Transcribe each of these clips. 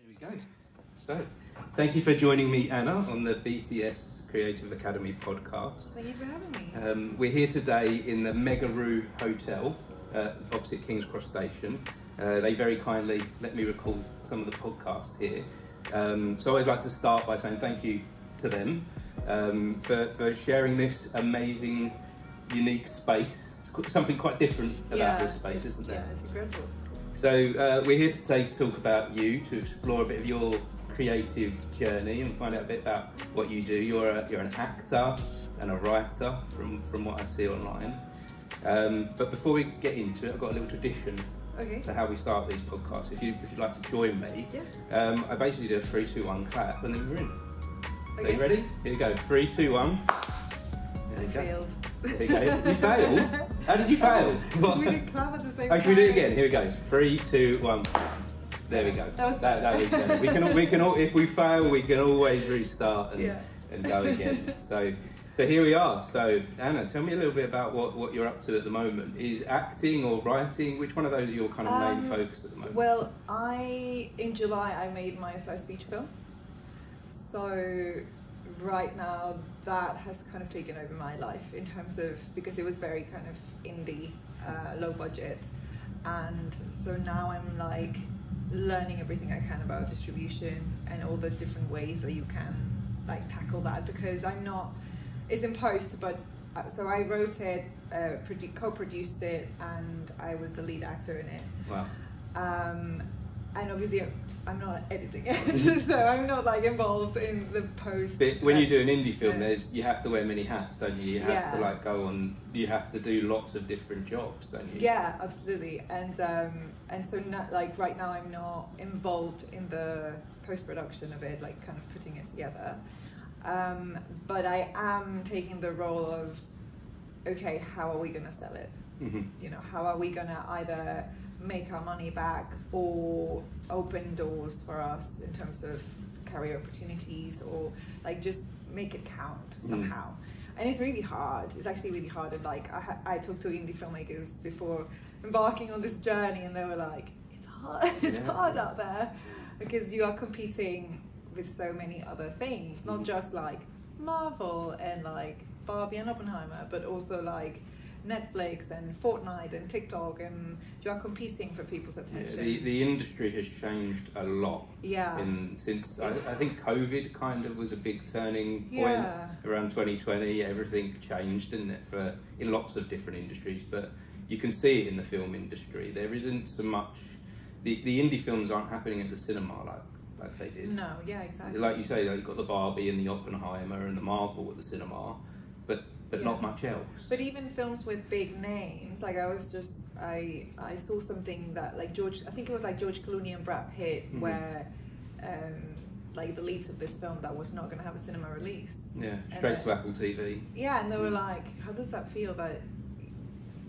There we go. So, thank you for joining me, Anna, on the BTS Creative Academy podcast. Thank you for having me. We're here today in the Megaroo Hotel opposite King's Cross Station. They very kindly let me record some of the podcasts here. So I always like to start by saying thank you to them for sharing this amazing, unique space. It's something quite different about this space, isn't there? Yeah, it's incredible. So we're here today to talk about you, to explore a bit of your creative journey and find out a bit about what you do. You're an actor and a writer from what I see online. But before we get into it, I've got a little tradition to how we start these podcasts. If you'd like to join me, I basically do a 3, 2, 1 clap and then we're in. So you ready? Here we go. 3, 2, 1. There you go. Failed. There you go. You failed? How did you fail? We didn't clap at the same time. Should we do it again? Here we go. 3, 2, 1. There we go. That was better. We can all, if we fail, we can always restart and go again. So here we are. So Anna, tell me a little bit about what you're up to at the moment. Is acting or writing? Which one of those are your kind of main focus at the moment? Well, in July I made my first feature film. So right now that has kind of taken over my life in terms of, because it was very kind of indie, low budget, and so now I'm like learning everything I can about distribution and all the different ways that you can like tackle that, because it's in post, but so I wrote it, co-produced it, and I was the lead actor in it. Wow. And obviously I'm not editing it, so I'm not like involved in the post. But when you do an indie film, you have to wear many hats, don't you? You have to like go on. You have to do lots of different jobs, don't you? Yeah, absolutely. And so like right now I'm not involved in the post production of it, like kind of putting it together. But I am taking the role of, okay, how are we gonna sell it? Mm-hmm. You know, how are we gonna either make our money back or open doors for us in terms of career opportunities, or like just make it count somehow. And it's really hard. It's actually really hard. And like I talked to indie filmmakers before embarking on this journey, and they were like, it's hard. It's hard out there, because you are competing with so many other things, not just like Marvel and like Barbie and Oppenheimer, but also like Netflix and Fortnite and TikTok, and you are competing for people's attention. The industry has changed a lot. Yeah. Since I think COVID kind of was a big turning point around 2020. Everything changed, didn't it, in lots of different industries. But you can see it in the film industry. There isn't so much. The indie films aren't happening at the cinema like they did. No. Yeah. Exactly. Like you say, you've got the Barbie and the Oppenheimer and the Marvel at the cinema, but not much else. But even films with big names, like I saw something that like I think it was like George Clooney and Brad Pitt, where like the leads of this film that was not going to have a cinema release. Yeah, straight to Apple TV. Yeah, and they were like, how does that feel that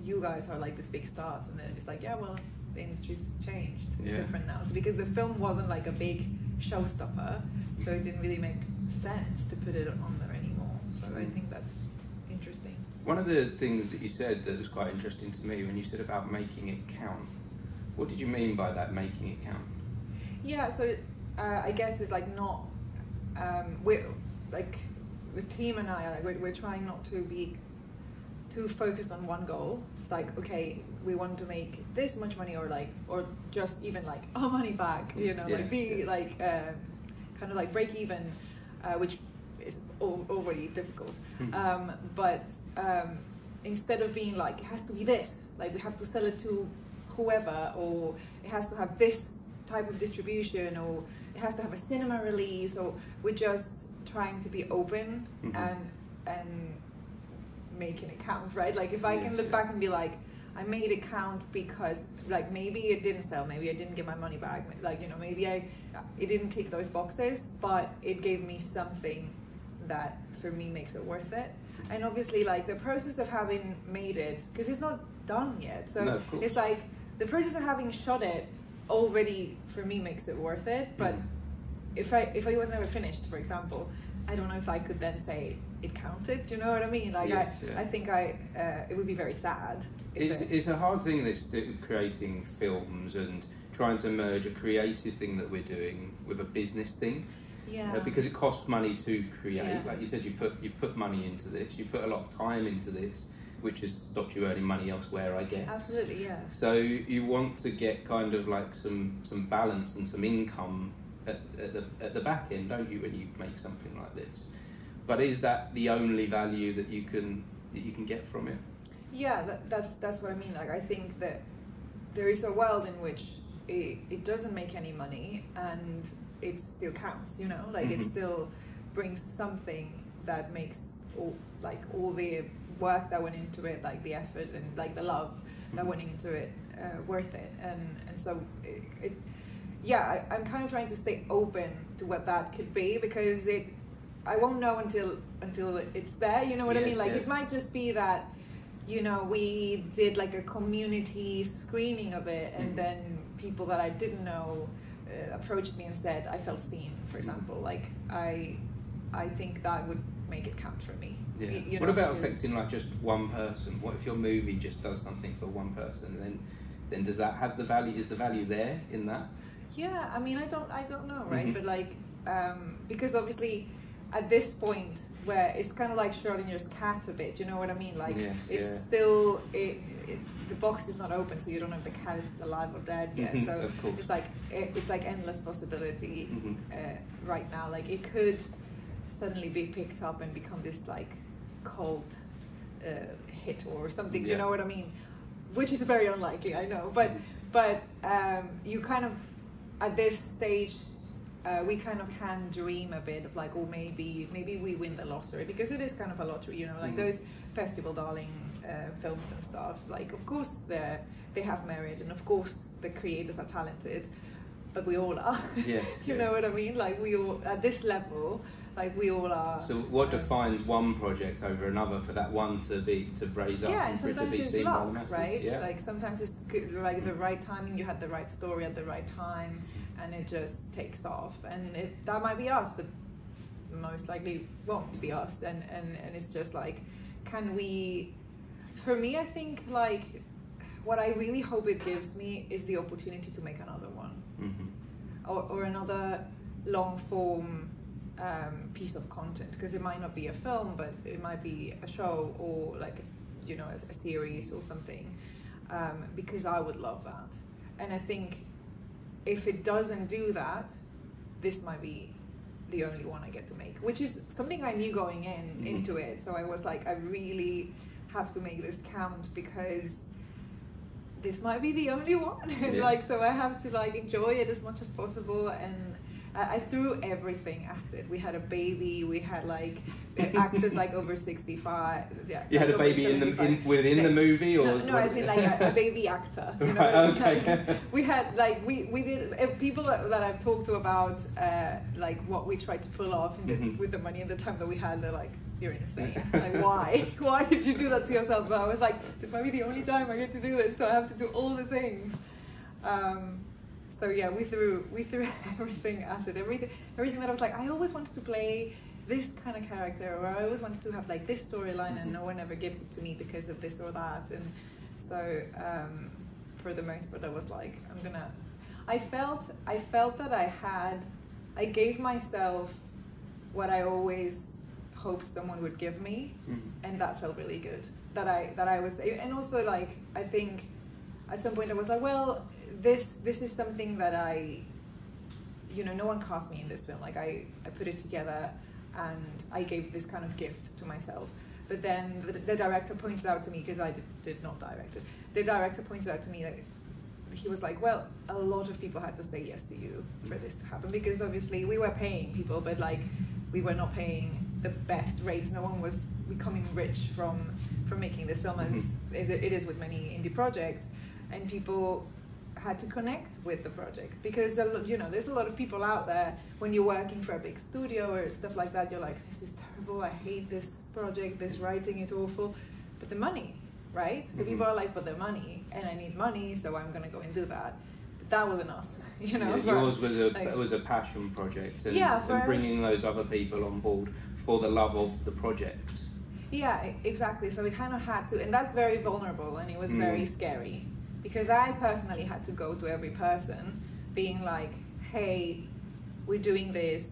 you guys are like this big stars? And it's like, yeah, well, the industry's changed. It's different now. So because the film wasn't like a big showstopper, so it didn't really make sense to put it on there anymore. So I think that's interesting. One of the things that you said that was quite interesting to me when you said about making it count. What did you mean by that, making it count? Yeah, so I guess it's like not we're like the team and I like we're trying not to be too focused on one goal. It's like, okay, we want to make this much money, or just even like our money back, you know, like kind of like break even, which is already difficult. But instead of being like, it has to be this, like we have to sell it to whoever, or it has to have this type of distribution, or it has to have a cinema release, or we're just trying to be open and making it count, right? Like if I can look back and be like, I made it count because like maybe it didn't sell, maybe I didn't get my money back, like, you know, maybe it didn't tick those boxes, but it gave me something that for me makes it worth it. And obviously like the process of having made it, because it's not done yet, so it's like the process of having shot it already for me makes it worth it. But if I was never finished, for example, I don't know if I could then say it counted. Do you know what I mean? Like I think it would be very sad. It's a hard thing, this creating films and trying to merge a creative thing that we're doing with a business thing. Yeah. Because it costs money to create. Yeah. Like you said, you've put money into this. You put a lot of time into this, which has stopped you earning money elsewhere, I guess. Absolutely, yeah. So you want to get kind of like some balance and some income at the back end, don't you, when you make something like this? But is that the only value that you can get from it? Yeah, that's what I mean. Like, I think that there is a world in which it doesn't make any money and it still counts, you know, like it still brings something that makes all the work that went into it, like the effort and like the love that went into it, worth it. And so I'm kind of trying to stay open to what that could be, because I won't know until it's there, you know what I mean? Like, it might just be that, you know, we did like a community screening of it, and then people that I didn't know approached me and said, I felt seen, for example. Like, I think that would make it count for me. Yeah. You know, what about affecting like just one person? What if your movie just does something for one person? Then does that have the value? Is the value there in that? Yeah, I mean, I don't know, right? But like, because obviously at this point where it's kind of like Schrodinger's cat a bit, you know what I mean? Like, it's still, the box is not open, so you don't know if the cat is alive or dead yet. So it's like endless possibility right now. Like, it could suddenly be picked up and become this like cult hit or something. You know what I mean? Which is very unlikely, I know. But you kind of, at this stage, we kind of can dream a bit of like, oh, maybe we win the lottery, because it is kind of a lottery, you know, like those festival darling films and stuff. Like, of course they have merit, and of course the creators are talented, but we all are. You know what I mean? Like, we all at this level, like we all are. So what defines one project over another for that one to raise up and for it to be seen by the masses? Right? Like, sometimes it's good, like the right timing, you had the right story at the right time, and it just takes off. And that might be us, but most likely won't be us. And it's just like, can we? For me, I think like what I really hope it gives me is the opportunity to make another one, or another long form piece of content, because it might not be a film, but it might be a show, or like, you know, a series or something, because I would love that. And I think if it doesn't do that, this might be the only one I get to make, which is something I knew going into it. So I was like, I really have to make this count, because this might be the only one. Like, so I have to like enjoy it as much as possible. And I threw everything at it. We had a baby. We had like actors like over 65. Yeah, you had a baby within the movie, or no, I think like a baby actor. You know, okay. Like, we had like we did people that I've talked to about like what we tried to pull off with the money and the time that we had. They're like, you're insane. Like, why did you do that to yourself? But I was like, this might be the only time I get to do this, so I have to do all the things. So yeah, we threw everything at it. Everything that I was like, I always wanted to play this kind of character, or I always wanted to have like this storyline, and no one ever gives it to me because of this or that. And so for the most part, I was like, I felt that I gave myself what I always hoped someone would give me, and that felt really good. That I was, and also like, I think at some point I was like, well, this is something that I, you know, no one cast me in this film. Like, I put it together, and I gave this kind of gift to myself. But then the director pointed out to me, because I did not direct it, the director pointed out to me that he was like, well, a lot of people had to say yes to you for this to happen, because obviously we were paying people, but like, we were not paying the best rates. No one was becoming rich from making this film, as it is with many indie projects, and people had to connect with the project, because you know, there's a lot of people out there, when you're working for a big studio or stuff like that, you're like, this is terrible, I hate this project, this writing is awful, but the money, right? So people are like, but the money, and I need money, so I'm gonna go and do that. But that wasn't us, you know. Yours was a passion project, and bringing those other people on board for the love of the project. Yeah, exactly. So we kind of had to, and that's very vulnerable, and it was very scary. because I personally had to go to every person being like, hey, we're doing this,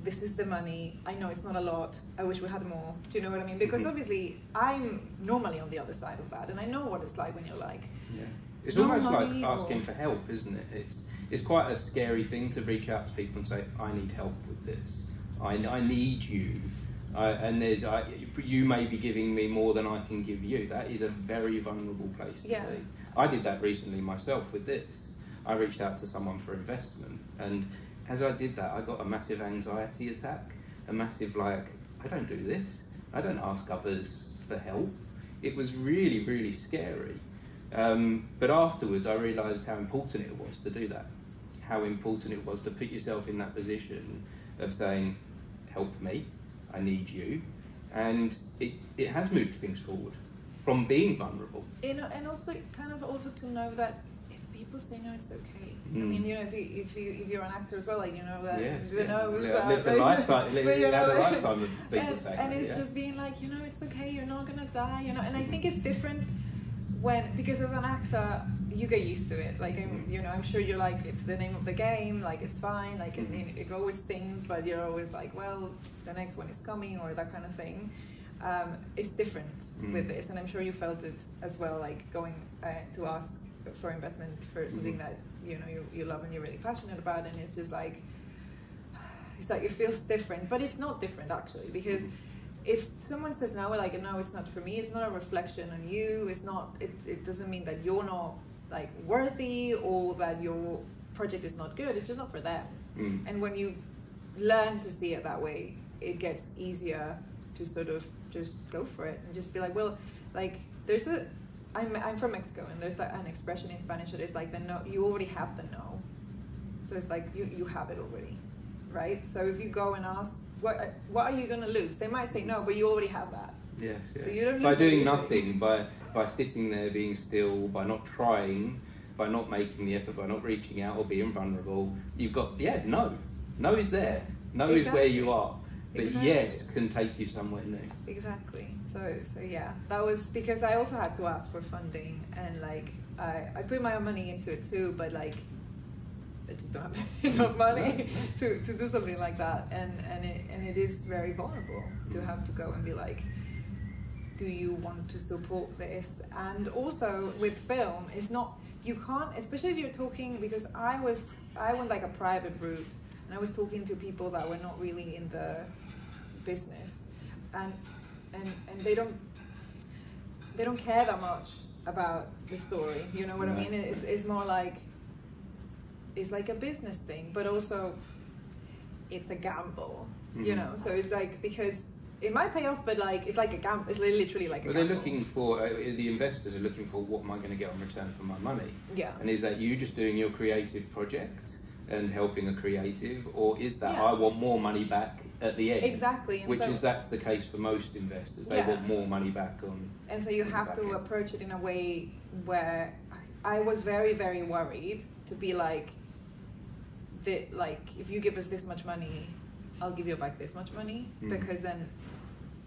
this is the money, I know it's not a lot, I wish we had more. Do you know what I mean? Because obviously I'm normally on the other side of that, and I know what it's like when you're like, it's almost like asking for help, isn't it? It's quite a scary thing to reach out to people and say, I need help with this, I need you, and you may be giving me more than I can give you. That is a very vulnerable place to be. I did that recently myself with this. I reached out to someone for investment, and as I did that, I got a massive anxiety attack, a massive I don't do this, I don't ask others for help. It was really, really scary. But afterwards I realised how important it was to do that, how important it was to put yourself in that position of saying, help me, I need you, and it has moved things forward from being vulnerable. And also kind of also to know that people say no, it's okay. I mean, you know, if you're an actor as well, like, you know that lived a lifetime, had a lifetime of people saying and it's just being like, you know, it's okay, you're not gonna die, you know. And I think it's different because as an actor you get used to it. Like, you know, I'm sure you're like, it's the name of the game, like it's fine, like it always stings, but you're always like, well, the next one is coming, or that kind of thing. It's different with this, and I'm sure you felt it as well, like going to ask for investment for something that, you know, you love and you're really passionate about, and it's just like, it's like it feels different, but it's not different actually, because if someone says no, like, no, it's not for me, it's not a reflection on you, it's not, it doesn't mean that you're not like worthy or that your project is not good, it's just not for them. And when you learn to see it that way, it gets easier to sort of just go for it and just be like, well, like there's I'm from Mexico, and there's like an expression in Spanish that is like, the no, you already have the no. So it's like you have it already, right? So if you go and ask, what are you going to lose? They might say no, but you already have that. Yes. So you don't by doing anything. nothing, by sitting there being still, by not trying, by not making the effort, by not reaching out or being vulnerable, you've got no. No is there. No is where you are. But yes can take you somewhere new. Exactly. So yeah, that was because I also had to ask for funding, and like I put my own money into it too, but like I just don't have enough money to do something like that, and it is very vulnerable to have to go and be like, do you want to support this? And also with film, it's not, you can't, especially if you're talking, because I went like a private route, and I was talking to people that were not really in the business, and they don't care that much about the story, you know what I mean? It's more like, it's like a business thing, but also it's a gamble, you know. So it's like, because it might pay off, but like it's like a gamble. It's literally like a gamble. They're looking for the investors are looking for, what am I going to get in return for my money? Yeah. And is that you just doing your creative project and helping a creative, or is that I want more money back at the end? Exactly. And that's the case for most investors. They want more money back on. And so you have to approach it in a way where I was very, very worried to be like, like, if you give us this much money, I'll give you back this much money, because then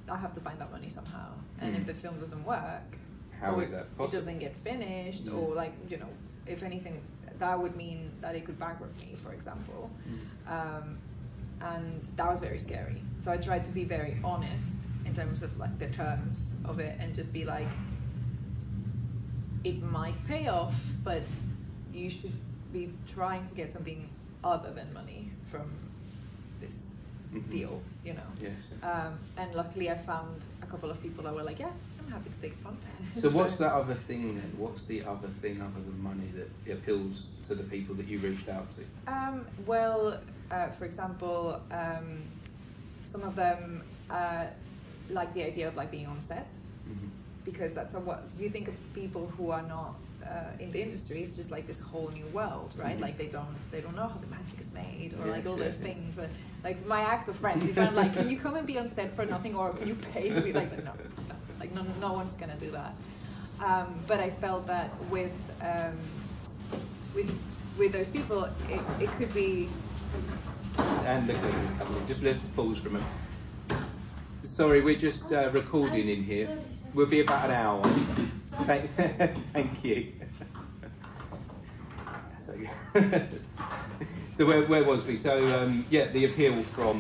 I have to find that money somehow. And if the film doesn't work, how is that possible? It doesn't get finished, or like, you know, if anything, that would mean that it could bankrupt me, for example. And that was very scary. So I tried to be very honest in terms of like the terms of it, and just be like, it might pay off, but you should be trying to get something other than money from this deal, you know. Yes. And luckily I found a couple of people that were like, yeah, I'm happy to take a punt. So what's that other thing then? What's the other thing other than money that appeals to the people that you reached out to? For example, some of them like the idea of like being on set, because that's if you think of people who are not in the industry, it's just like this whole new world, right? Like they don't know how the magic is made, or like all those things. And like my actor friends, if I'm like, can you come and be on set for nothing, or can you pay to be like, no, like no one's gonna do that. But I felt that with those people, it could be. And the curtain's coming in. Just let's pause for a minute. Sorry, we're just recording in here. We'll be about an hour. Thank you. So where was we? So the appeal from.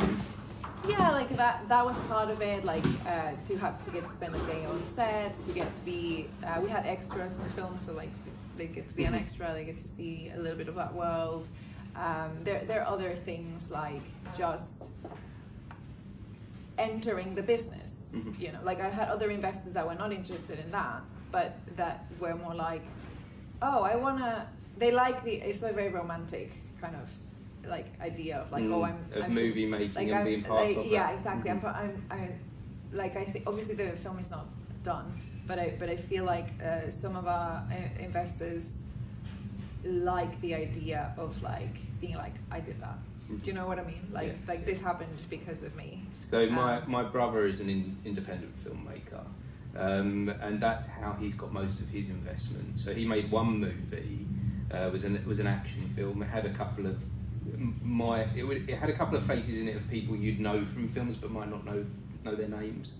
Yeah, like that was part of it, like to get to spend a day on set, to get to be, we had extras in the film, so like they get to be an extra, they get to see a little bit of that world. There are other things like just entering the business, you know, like I had other investors that were not interested in that, but that were more like, oh, they like it's a very romantic kind of like idea of like I'm movie making like and being part of yeah, that. exactly. I'm like I think obviously the film is not done, but I feel like some of our investors like the idea of like being like, I did that. Do you know what I mean? Like this happened because of me. So my brother is an independent filmmaker, and that's how he's got most of his investment. So he made one movie, was an action film. It had a couple of it had a couple of faces in it of people you'd know from films but might not know their names.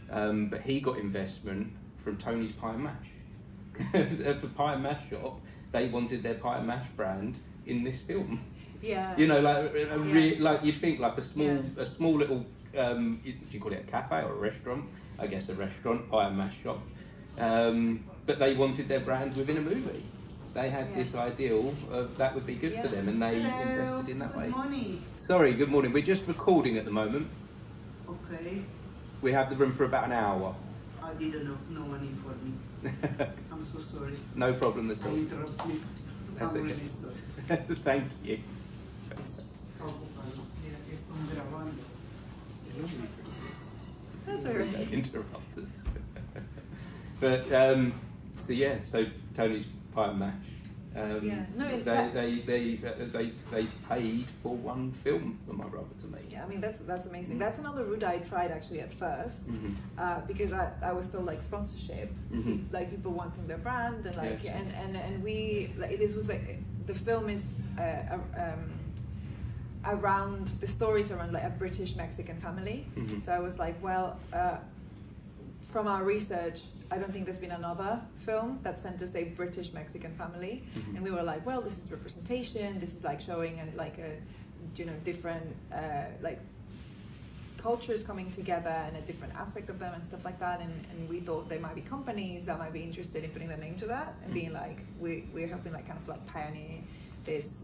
But he got investment from Tony's Pie and Mash. For Pie and Mash Shop, they wanted their Pie and Mash brand in this film. Yeah. You know, like you'd think like a small little do you call it a cafe or a restaurant? I guess a restaurant, Pie and Mash Shop. But they wanted their brand within a movie. They had this ideal of that would be good for them, and they invested in that way. Good morning. Sorry, good morning. We're just recording at the moment. Okay. We have the room for about an hour. I didn't know. No one informed me. I'm so sorry. No problem at all. I interrupt me. That's I'm okay. really sorry. Thank you. That's alright. Interrupted. But so Tony's Pie and Mash. They paid for one film for my brother to make. Yeah, I mean that's amazing. That's another route I tried actually at first, because I was told like sponsorship, like people wanting their brand and like and we like this was like the film is around the stories around like a British Mexican family. So I was like, well, from our research, I don't think there's been another film that centers a British Mexican family, and we were like, well, this is representation. This is like showing like a, you know, different like cultures coming together and a different aspect of them and stuff like that. And we thought there might be companies that might be interested in putting their name to that and being like, we're helping like kind of like pioneer this,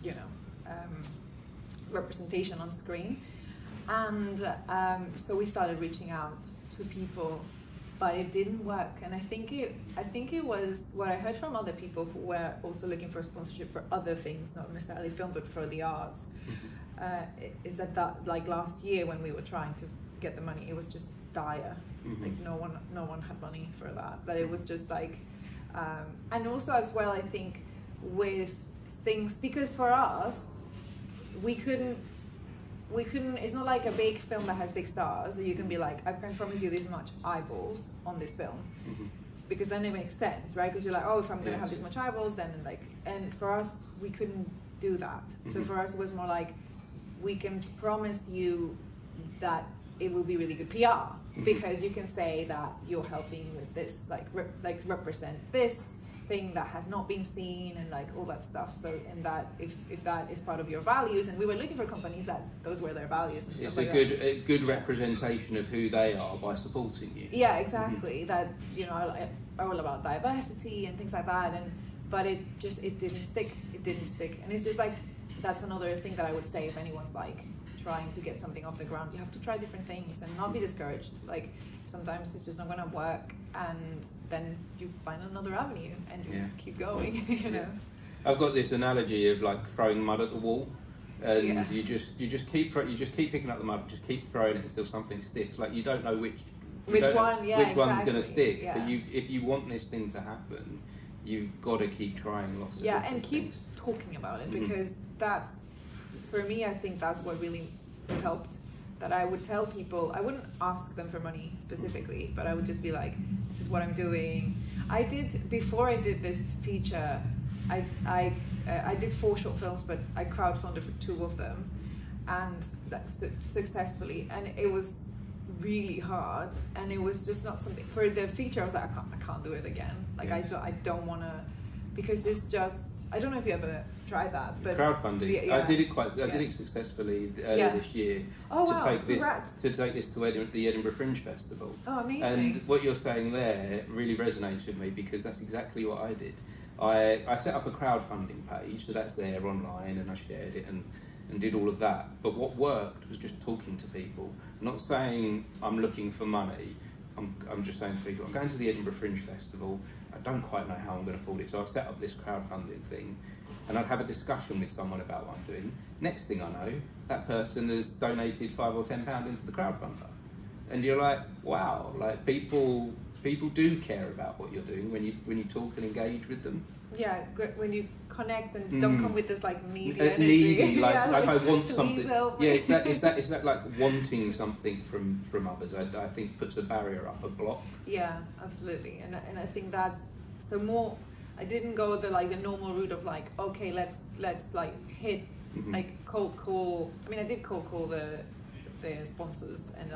you know, representation on screen. And so we started reaching out to people, but it didn't work. And I think it was what I heard from other people who were also looking for sponsorship for other things, not necessarily film, but for the arts. Is that like last year when we were trying to get the money, it was just dire. Like no one had money for that. But it was just like, and also as well, I think with things, because for us, we couldn't, it's not like a big film that has big stars that you can be like, I can promise you this much eyeballs on this film. Because then it makes sense, right? Because you're like, oh, if I'm going to have this much eyeballs, then like, and for us, we couldn't do that. So for us, it was more like, we can promise you that it will be really good PR, because you can say that you're helping with this, like represent this thing that has not been seen and like all that stuff. So, and that if that is part of your values, and we were looking for companies that those were their values and stuff. It's a good representation of who they are by supporting you. Yeah, exactly. That, you know, are all about diversity and things like that. And but it didn't stick. It didn't stick. And it's just like, that's another thing that I would say if anyone's like trying to get something off the ground, you have to try different things and not be discouraged. Like sometimes it's just not going to work, and then you find another avenue and you keep going. You know. I've got this analogy of like throwing mud at the wall, and you just keep picking up the mud, just keep throwing it until something sticks. Like you don't know which one's going to stick, but if you want this thing to happen, you've got to keep trying lots of different keep things. Talking about it, because that's, for me, I think that's what really helped. That I would tell people, I wouldn't ask them for money specifically, but I would just be like, this is what I'm doing. Before I did this feature, I did 4 short films, but I crowdfunded for 2 of them, and that's successfully, and it was really hard, and it was just not something, for the feature I was like, I can't do it again. Like I don't want to because it's just, I don't know if you ever tried that, but crowdfunding. yeah. I did it successfully earlier this year to take this to the Edinburgh Fringe Festival. Oh, amazing! And what you're saying there really resonates with me, because that's exactly what I did. I set up a crowdfunding page, so that's there online, and I shared it and did all of that. But what worked was just talking to people, not saying I'm looking for money. I'm just saying to people, I'm going to the Edinburgh Fringe Festival. I don't quite know how I'm going to afford it, so I've set up this crowdfunding thing, and I'd have a discussion with someone about what I'm doing. Next thing I know, that person has donated £5 or £10 into the crowdfunder, and you're like, wow, like people do care about what you're doing when you talk and engage with them. Yeah, when you connect and don't come with this like needy energy. Needy, like I want please something. help Yeah, me. it's that like wanting something from others. I think puts a barrier up, a block. Yeah, absolutely, and I think that's so more. I didn't go the normal route of like, okay, let's like hit like cold call. I mean, I did cold call the sponsors, and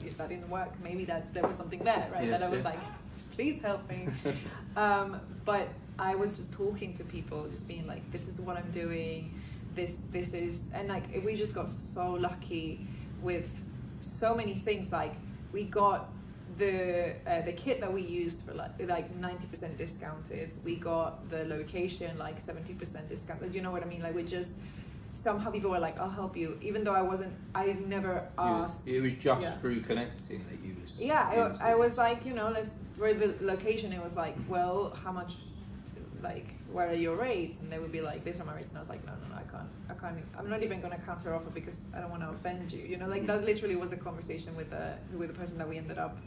if that didn't work, maybe that there was something there, right? Yes, that I was like, please help me. But I was just talking to people, just being like, this is what I'm doing. This is, and like we just got so lucky with so many things. Like we got the kit that we used for like 90% discounted. We got the location like 70% discounted. You know what I mean? Like we just, somehow people were like, I'll help you, even though I never asked. It was just through connecting that you was. Yeah, I was like, for the location, it was like, well, how much, like, what are your rates? And they would be like, these are my rates. And I was like, no, I can't, I'm not even going to counter offer because I don't want to offend you. That literally was a conversation with the person that we ended up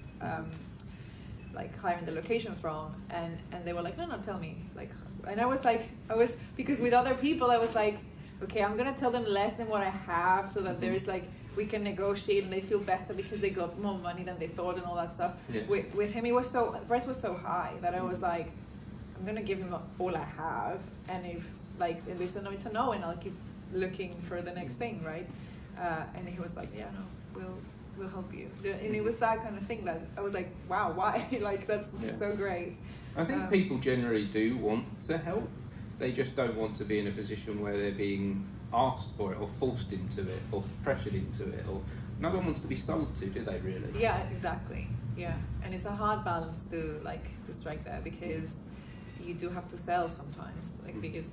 like hiring the location from, and they were like, no, tell me, like, and I was because with other people I was like, okay, I'm gonna tell them less than what I have, so that there is like, we can negotiate and they feel better because they got more money than they thought and all that stuff. Yes. With him, the price was so high that I was like, I'm gonna give him all I have, and if it's a no, it's a no, and I'll keep looking for the next thing, right? And he was like, yeah, no, we'll help you. And it was that kind of thing that I was like, wow, why? Like that's so great. I think people generally do want to help. They just don't want to be in a position where they're being asked for it or forced into it or pressured into it, or no one wants to be sold to, do they really? Yeah, exactly. Yeah, and it's a hard balance to strike there, because you do have to sell sometimes, because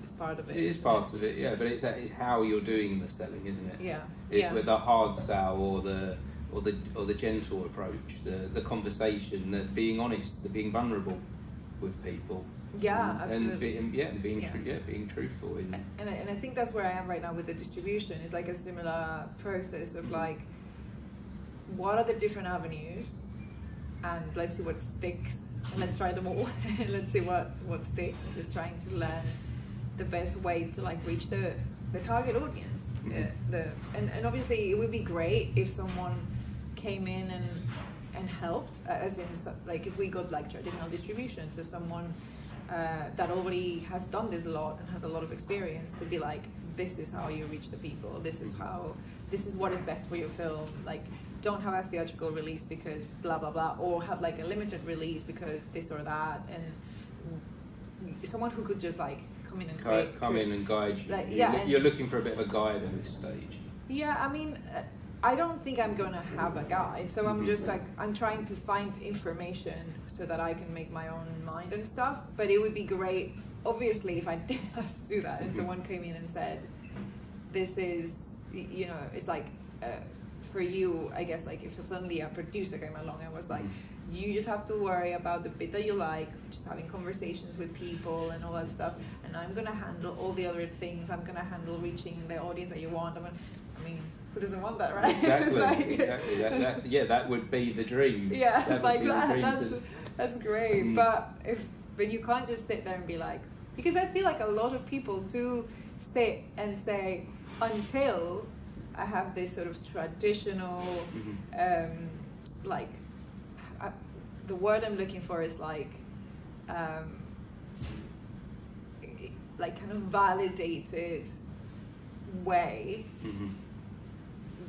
it's part of it. It is part of it, yeah, but it's how you're doing the selling, isn't it? Yeah. It's with the hard sell or the gentle approach, the conversation, the being honest, the being vulnerable with people. Yeah, absolutely. And being truthful. And I think that's where I am right now with the distribution. It's like a similar process of like, what are the different avenues, and let's see what sticks, and let's try them all, and let's see what sticks. I'm just trying to learn the best way to like reach the target audience. And obviously it would be great if someone came in and helped, as in like if we got like traditional distribution, so someone that already has done this a lot and has a lot of experience could be like, this is how you reach the people, this is what is best for your film, like don't have a theatrical release because blah blah blah, or have like a limited release because this or that, and someone who could just like come in and guide you. Like, you're looking for a bit of a guide at this stage. Yeah, I mean, I don't think I'm gonna have a guide, so I'm just like, I'm trying to find information so that I can make my own mind and stuff. But it would be great, obviously, if I did have to do that and someone came in and said, this is, it's like, for you, I guess, like if suddenly a producer came along and was like, you just have to worry about the bit that you like, which is having conversations with people and all that stuff, and I'm gonna handle all the other things, I'm gonna handle reaching the audience that you want. I mean, who doesn't want that, right? Exactly. Exactly. That would be the dream. Yeah, it's like that's great. But you can't just sit there and be like, because I feel like a lot of people do sit and say, until I have this sort of traditional, the word I'm looking for is like kind of validated way,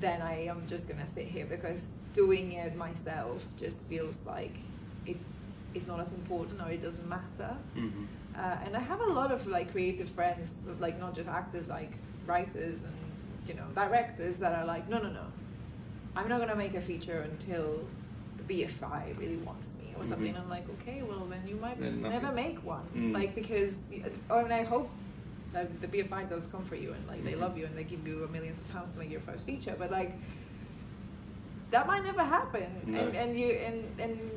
then I am just gonna sit here, because doing it myself just feels like is not as important or it doesn't matter. And I have a lot of like creative friends, like not just actors, like writers and, you know, directors that are like, no, I'm not gonna make a feature until the BFI really wants me or something. I'm like, okay, well then you might never make one, like, because, and I hope that the BFI does come for you and like they love you and they give you millions of pounds to make your first feature, but like that might never happen. No. And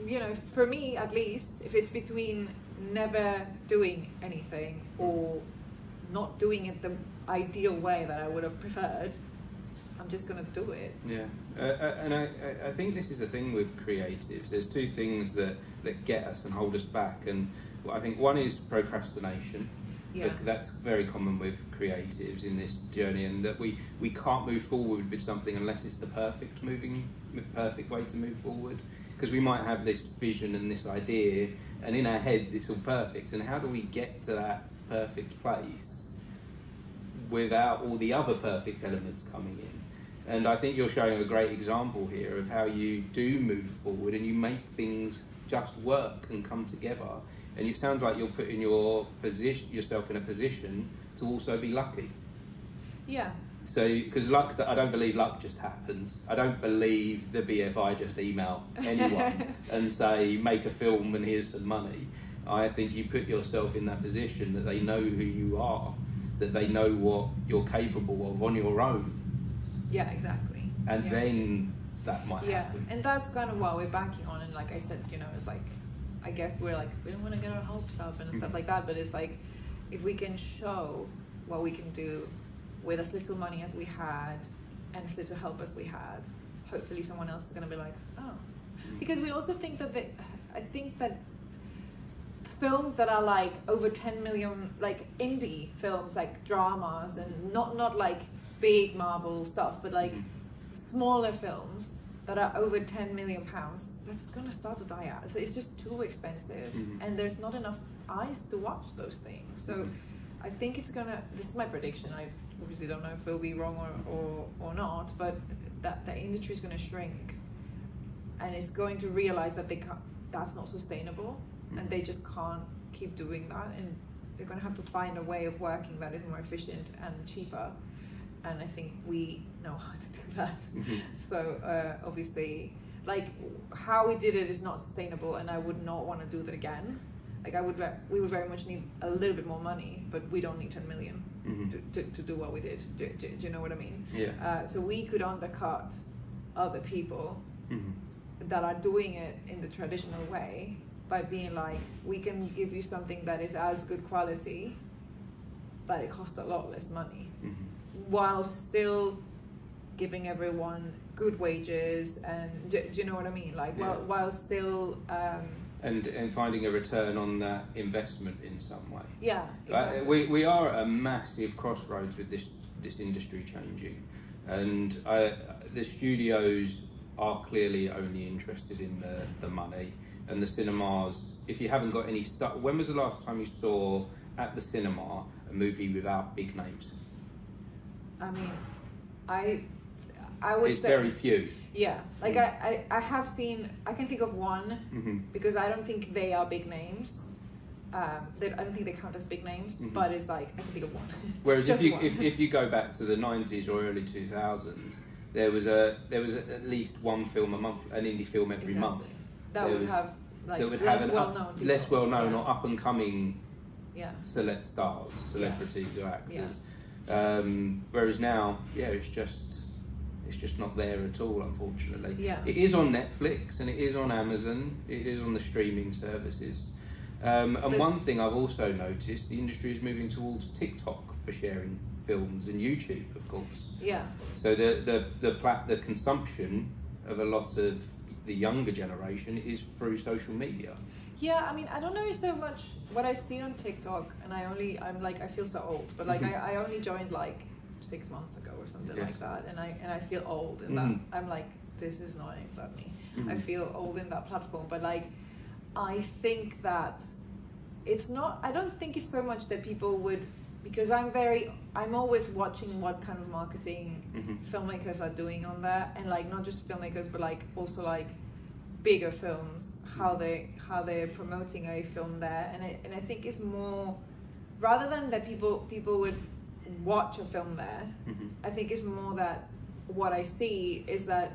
you know, for me at least, if it's between never doing anything or not doing it the ideal way that I would have preferred, I'm just gonna do it. Yeah, and I think this is the thing with creatives. There's two things that get us and hold us back, and I think one is procrastination. Yeah. That's very common with creatives in this journey, and that we can't move forward with something unless it's the perfect way to move forward, because we might have this vision and this idea, and in our heads it's all perfect, and how do we get to that perfect place without all the other perfect elements coming in? And I think you're showing a great example here of how you do move forward and you make things just work and come together. And it sounds like you're putting yourself in a position to also be lucky. Yeah. So, because I don't believe luck just happens. I don't believe the BFI just email anyone and say, make a film and here's some money. I think you put yourself in that position that they know who you are, that they know what you're capable of on your own. Yeah, exactly. And then that might happen. And that's kind of what we're banking on. And like I said, you know, it's like, I guess we're like, we don't want to get our hopes up and stuff like that, but it's like, if we can show what we can do with as little money as we had and as little help as we had, hopefully someone else is going to be like, oh. Because we also think that I think that films that are like over 10 million, like indie films, like dramas, and not like big Marvel stuff, but like smaller films that are over 10 million pounds, that's gonna start to die out. So it's just too expensive, and there's not enough eyes to watch those things. So I think it's gonna, this is my prediction, I obviously don't know if it'll be wrong or not, but that the industry is gonna shrink, and it's going to realize that that's not sustainable, and they just can't keep doing that, and they're gonna have to find a way of working that is more efficient and cheaper. And I think we know how to do that. So obviously, like how we did it is not sustainable, and I would not want to do that again. Like we would very much need a little bit more money, but we don't need 10 million to do what we did. Do you know what I mean? Yeah. So we could undercut other people that are doing it in the traditional way by being like, we can give you something that is as good quality, but it costs a lot less money. While still giving everyone good wages, and do you know what I mean? Like, while still and finding a return on that investment in some way. Yeah, exactly. We are at a massive crossroads with this industry changing, and the studios are clearly only interested in the money, and the cinemas. If you haven't got any stuff, when was the last time you saw at the cinema a movie without big names? I mean, I would it's say very few. Yeah, like I have seen, I can think of one, because I don't think they are big names. I don't think they count as big names, but it's like, I can think of one. Whereas if you go back to the 90s or early 2000s, there was at least one film a month, an indie film every month. That would have less well known or up and coming select stars, celebrities or actors. Whereas now, it's just not there at all, unfortunately. Yeah. It is on Netflix and it is on Amazon. It is on the streaming services. And one thing I've also noticed, the industry is moving towards TikTok for sharing films, and YouTube, of course. Yeah. So the consumption of a lot of the younger generation is through social media. Yeah, I mean, I don't know so much what I see on TikTok, and I feel so old, but like I only joined like 6 months ago or something like that, and I feel old in that. I'm like, this is not about me. I feel old in that platform, but like I think that it's not, I don't think it's so much that people would, because I'm always watching what kind of marketing filmmakers are doing on there, and like not just filmmakers, but like also like bigger films, how they're promoting a film there, and I think it's more, rather than that people would watch a film there, I think it's more that what I see is that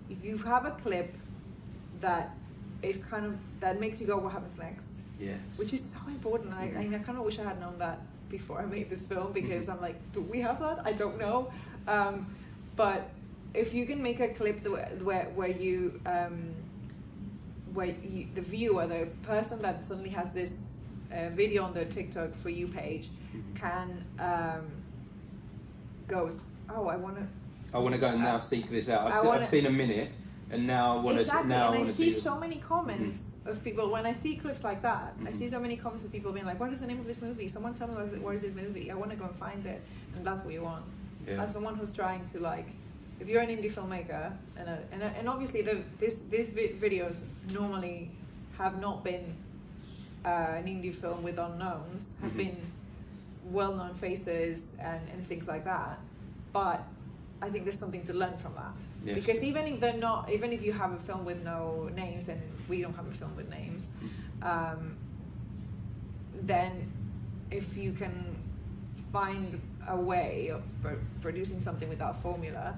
if you have a clip that is kind of, that makes you go, what happens next? Yes. Which is so important. I kind of wish I had known that before I made this film, because I'm like, do we have that? I don't know. But if you can make a clip where you the viewer, the person that suddenly has this video on their TikTok For You page can goes, oh, I want to go and now seek this out. I've seen a minute, and now I want to. Exactly, now and I see so many comments of people when I see clips like that. I see so many comments of people being like, "What is the name of this movie? Someone tell me what is this movie? I want to go and find it." And that's what you want. Yeah. As someone who's trying to, like, if you're an indie filmmaker, and obviously these videos normally have not been an indie film with unknowns, have been well-known faces and things like that, but I think there's something to learn from that. Yes. Because even if you have a film with no names, and we don't have a film with names, then if you can find a way of producing something without formula,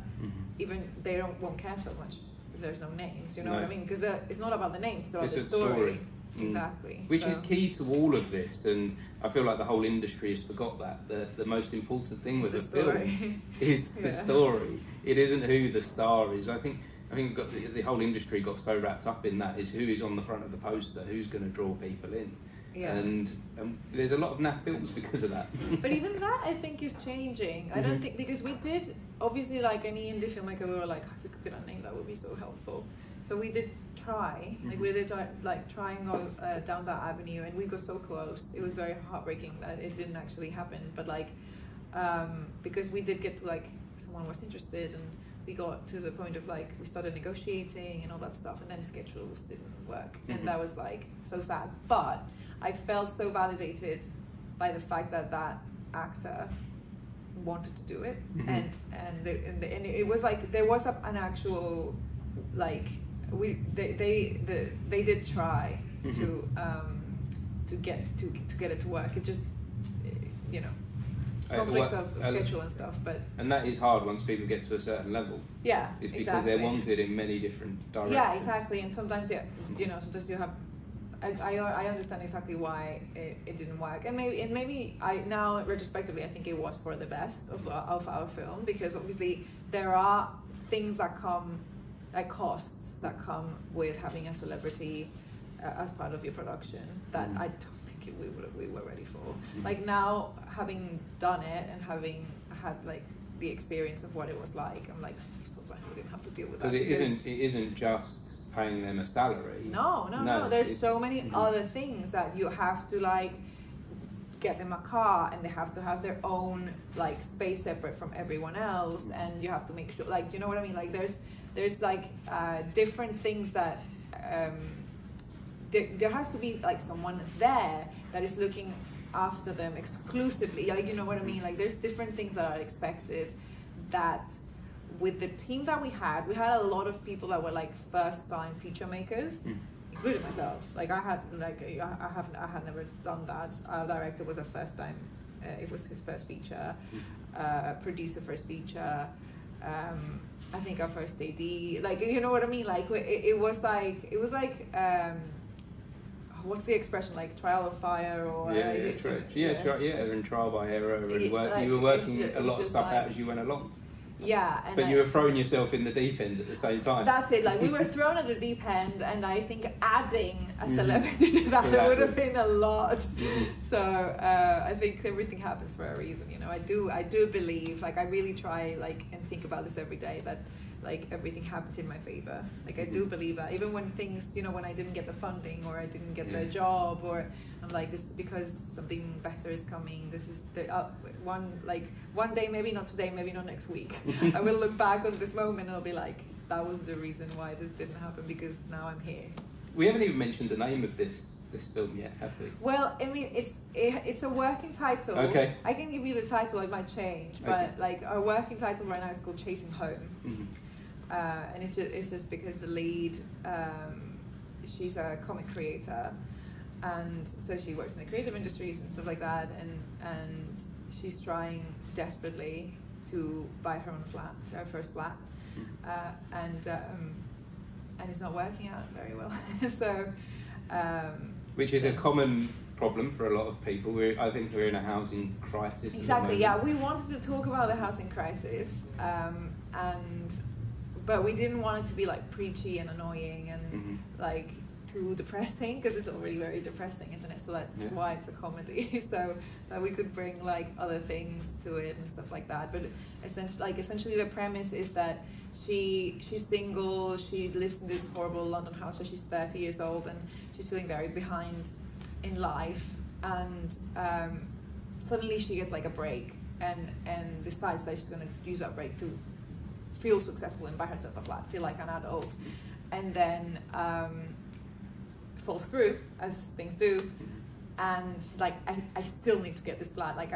even they won't care so much if there's no names. You know what I mean? Because it's not about the names; it's about the story. Exactly. Which is key to all of this, and I feel like the whole industry has forgot that. The most important thing with a film is the story. It isn't who the star is. I think got the whole industry got so wrapped up in that, is who is on the front of the poster, who's going to draw people in. Yeah. And there's a lot of naff films because of that. But even that, I think, is changing. I don't think, because we did, obviously, like any indie filmmaker, we were like, if we could get a name, that would be so helpful. So we did try, we did try and go down that avenue, and we got so close. It was very heartbreaking that it didn't actually happen, but because we did get to, someone was interested, and we got to the point of we started negotiating and all that stuff, and then schedules didn't work, and that was so sad. But I felt so validated by the fact that that actor wanted to do it, and it was there was an actual they did try to get it to work. It just conflicts of schedule and stuff, and that is hard once people get to a certain level. Yeah, it's because they're wanted in many different directions. Yeah, exactly, and sometimes sometimes you have. I understand exactly why it didn't work, and maybe I now retrospectively I think it was for the best of our film, because obviously there are things that come, costs that come with having a celebrity as part of your production that I don't think we were ready for. Now, having done it and having had the experience of what it was like, I'm I'm so glad we didn't have to deal with that. Because it isn't just paying them a salary. No. There's so many other things that you have to get them a car, and they have to have their own space separate from everyone else, and you have to make sure you know what I mean. There's different things that there has to be someone there that is looking after them exclusively. You know what I mean. There's different things that are expected that. With the team that we had a lot of people that were first-time feature makers, including myself. I had never done that. Our director was a first-time. It was his first feature. Producer first feature. I think our first AD. You know what I mean. It was what's the expression? Trial of fire, or and trial by error, and you were working a lot of stuff out as you went along. Yeah, but you were throwing yourself in the deep end at the same time. That's it. We were thrown at the deep end, and I think adding a celebrity to that would have been a lot. So I think everything happens for a reason. I do believe. I really try and think about this every day, that everything happens in my favor. I do believe that, even when things, when I didn't get the funding, or I didn't get the job, or I'm this is because something better is coming. This is the one day, maybe not today, maybe not next week. I will look back on this moment and I'll be that was the reason why this didn't happen, because now I'm here. We haven't even mentioned the name of this film yet, have we? Well, I mean, it's a working title. Okay. I can give you the title. It might change, but our working title right now is called Chasing Home. and it's just because the lead, she's a comic creator, and so she works in the creative industries and stuff like that, and she's trying desperately to buy her own flat, her first flat, and it's not working out very well. So, which is a common problem for a lot of people. I think we're in a housing crisis. Exactly. Yeah, we wanted to talk about the housing crisis, but we didn't want it to be like preachy and annoying and like too depressing, because it's already very depressing, isn't it? So that's why it's a comedy. So that we could bring like other things to it and stuff like that. But essentially the premise is that she's single, she lives in this horrible London house, so she's 30 years old and she's feeling very behind in life, and suddenly she gets like a break and decides that she's going to use that break to feel successful and buy herself a flat, feel like an adult, and then falls through, as things do, and she's like, I still need to get this flat, like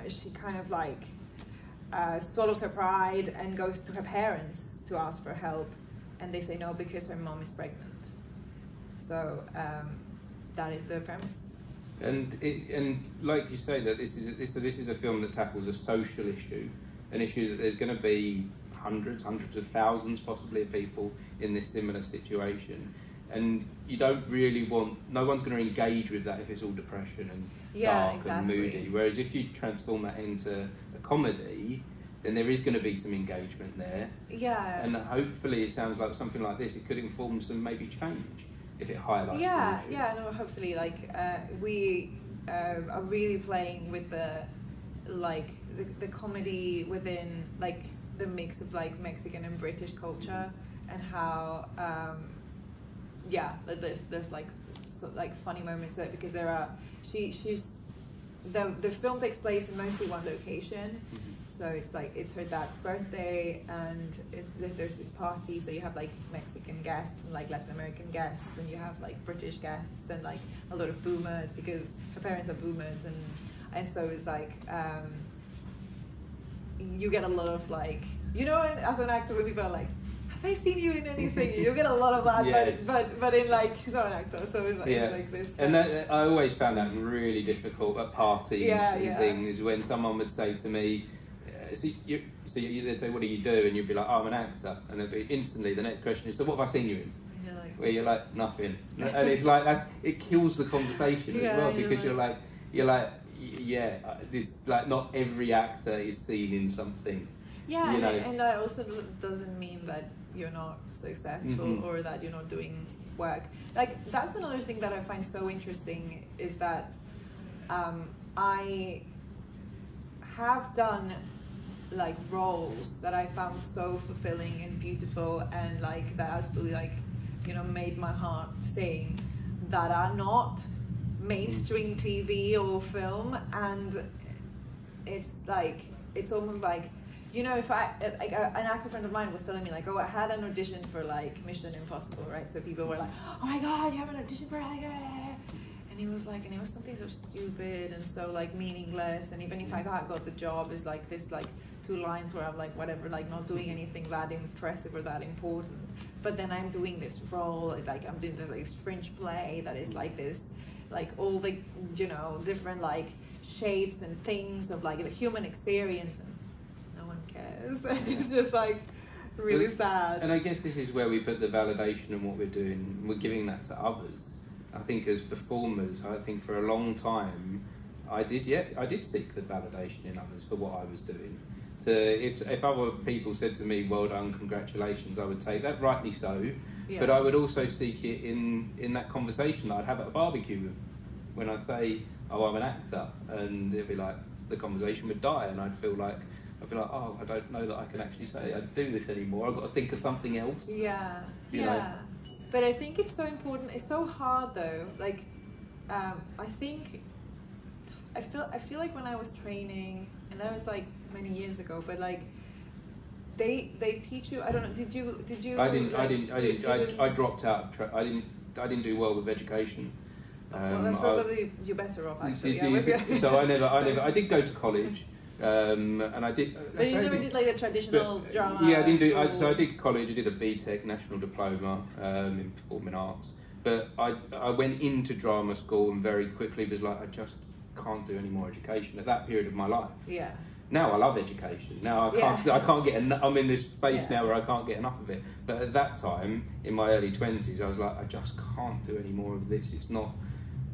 she kind of like swallows her pride and goes to her parents to ask for help, and they say no because her mom is pregnant. So that is the premise. And like you say, that this is a film that tackles a social issue, an issue that there's going to be hundreds of thousands possibly of people in this similar situation, and you don't really want, no one's going to engage with that if it's all depression and dark and moody, whereas if you transform that into a comedy, then there is going to be some engagement there, and hopefully it sounds like something like this, it could inform some maybe change if it highlights the issue. Hopefully, like we are really playing with the comedy within like the mix of like Mexican and British culture, and how there's like funny moments there, because there are the film takes place in mostly one location. So it's her dad's birthday, and there's this party, so you have like Mexican guests and like Latin American guests, and you have like British guests and like a lot of boomers, because her parents are boomers, and so it's like you get a lot of like, as an actor when people are like, have I seen you in anything? You get a lot of that, but in like, she's not an actor, so it's like this. And that, I always found that really difficult at parties and things, when someone would say to me, they'd say, what do you do? And you'd be like, oh, I'm an actor. And they'd be instantly, the next question is, so what have I seen you in? Where you're like, nothing. And it's like, it kills the conversation as well, because you're like, this, like, not every actor is seen in something. Yeah, and that also doesn't mean that you're not successful or that you're not doing work. Like, that's another thing that I find so interesting, is that I have done like roles that I found so fulfilling and beautiful, and like that actually like made my heart sing, that are not mainstream TV or film, and it's like, it's almost like, if I like an actor friend of mine was telling me like, oh, I had an audition for like Mission Impossible, right? So people were like, oh my god, you have an audition for like, and he was like, and it was something so stupid and so like meaningless, and even if I got the job, is like this like 2 lines where I'm like, whatever, like not doing anything that impressive or that important, but then I'm doing this role, like I'm doing this fringe play that is like this, like all the different like shades and things of like the human experience, and no one cares. It's just like really sad. And I guess this is where we put the validation in what we're doing. We're giving that to others. I think as performers, I think for a long time, I did seek the validation in others for what I was doing. If other people said to me, well done, congratulations, I would take that, rightly so. Yeah. But I would also seek it in that conversation that I'd have at a barbecue when I say, oh, I'm an actor, and it'd be like, the conversation would die, and I'd be like, oh, I don't know that I can actually say I do this anymore. I've got to think of something else. Yeah. But I think it's so important. It's so hard though. Like, I feel like when I was training, and that was like many years ago, but like they teach you. I don't know. Did you? I didn't. I dropped out of I didn't do well with education. Well, that's probably you're better off actually. So I did go to college, And I did. But you never did like the traditional drama. Yeah, I didn't do. school. So I did college. I did a BTEC National Diploma in Performing Arts. But I went into drama school and very quickly was like, I just can't do any more education at that period of my life. Yeah. Now I love education. Now I can't get enough. I'm in this space now where I can't get enough of it. But at that time, in my early 20s, I was like, I just can't do any more of this. It's not.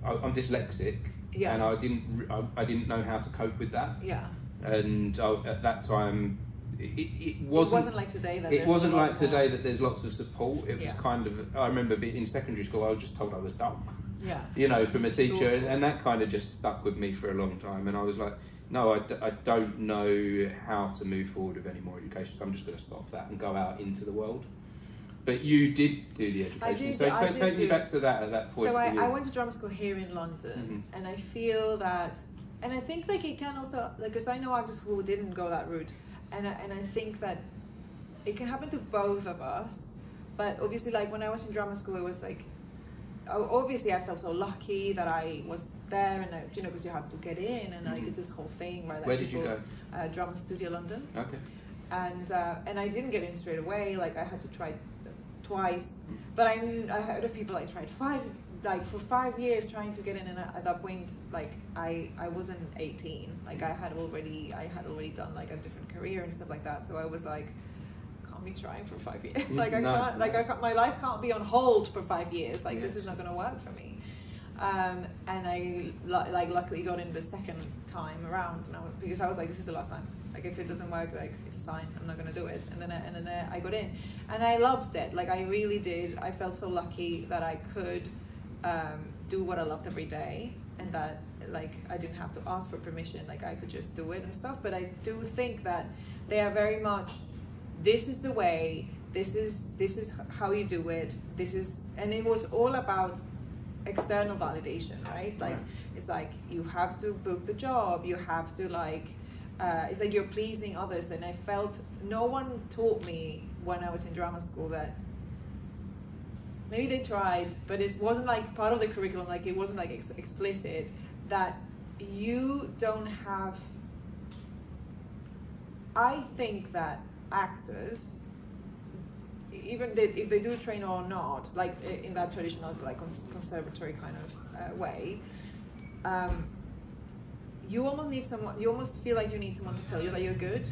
I'm dyslexic, and I didn't know how to cope with that. Yeah. And at that time, it wasn't like today. It wasn't like today that there's lots of support. It was kind of. I remember being in secondary school. I was just told I was dumb. Yeah. You know, from a teacher, and that kind of just stuck with me for a long time. And I was like, no, I don't know how to move forward with any more education, so I'm just going to stop that and go out into the world. But you did do the education, take me back to that at that point. So I went to drama school here in London, and I feel that, and I think like it can also, like, because I know actors who didn't go that route, and I think that it can happen to both of us. But obviously, like when I was in drama school, it was like, obviously I felt so lucky that I was there, and you know, because you have to get in, and like it's this whole thing where like where did you go? Drama Studio London. Okay. And I didn't get in straight away. Like I had to try twice, but I heard of people like tried for 5 years trying to get in, and at that point, like I wasn't 18. Like I had already done like a different career and stuff like that. So I was like, can't be trying for 5 years. Like I can't. My life can't be on hold for 5 years. Like this is not going to work for me. And I luckily got in the second time around, because I was like, this is the last time. Like if it doesn't work, like it's a sign, I'm not gonna do it. And then I got in, and I loved it. Like I really did. I felt so lucky that I could do what I loved every day, and that like I didn't have to ask for permission. Like I could just do it and stuff. But I do think that they are very much, this is the way. This is how you do it. And it was all about external validation, right? Like it's like you have to book the job. You have to like. It's like you're pleasing others, and I felt no one taught me when I was in drama school that maybe they tried, but it wasn't like part of the curriculum. Like it wasn't like explicit that you don't have. I think that actors, even if they do train or not, like in that traditional like conservatory kind of way. You almost need someone. You almost feel like you need someone to tell you that you're good,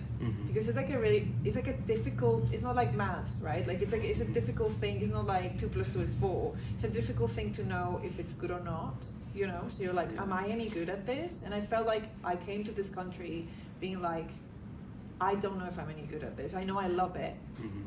because it's like a difficult. It's not like maths, right? Like it's a difficult thing. It's not like 2 + 2 is 4. It's a difficult thing to know if it's good or not. You know, so you're like, am I any good at this? And I felt like I came to this country being like, I don't know if I'm any good at this. I know I love it,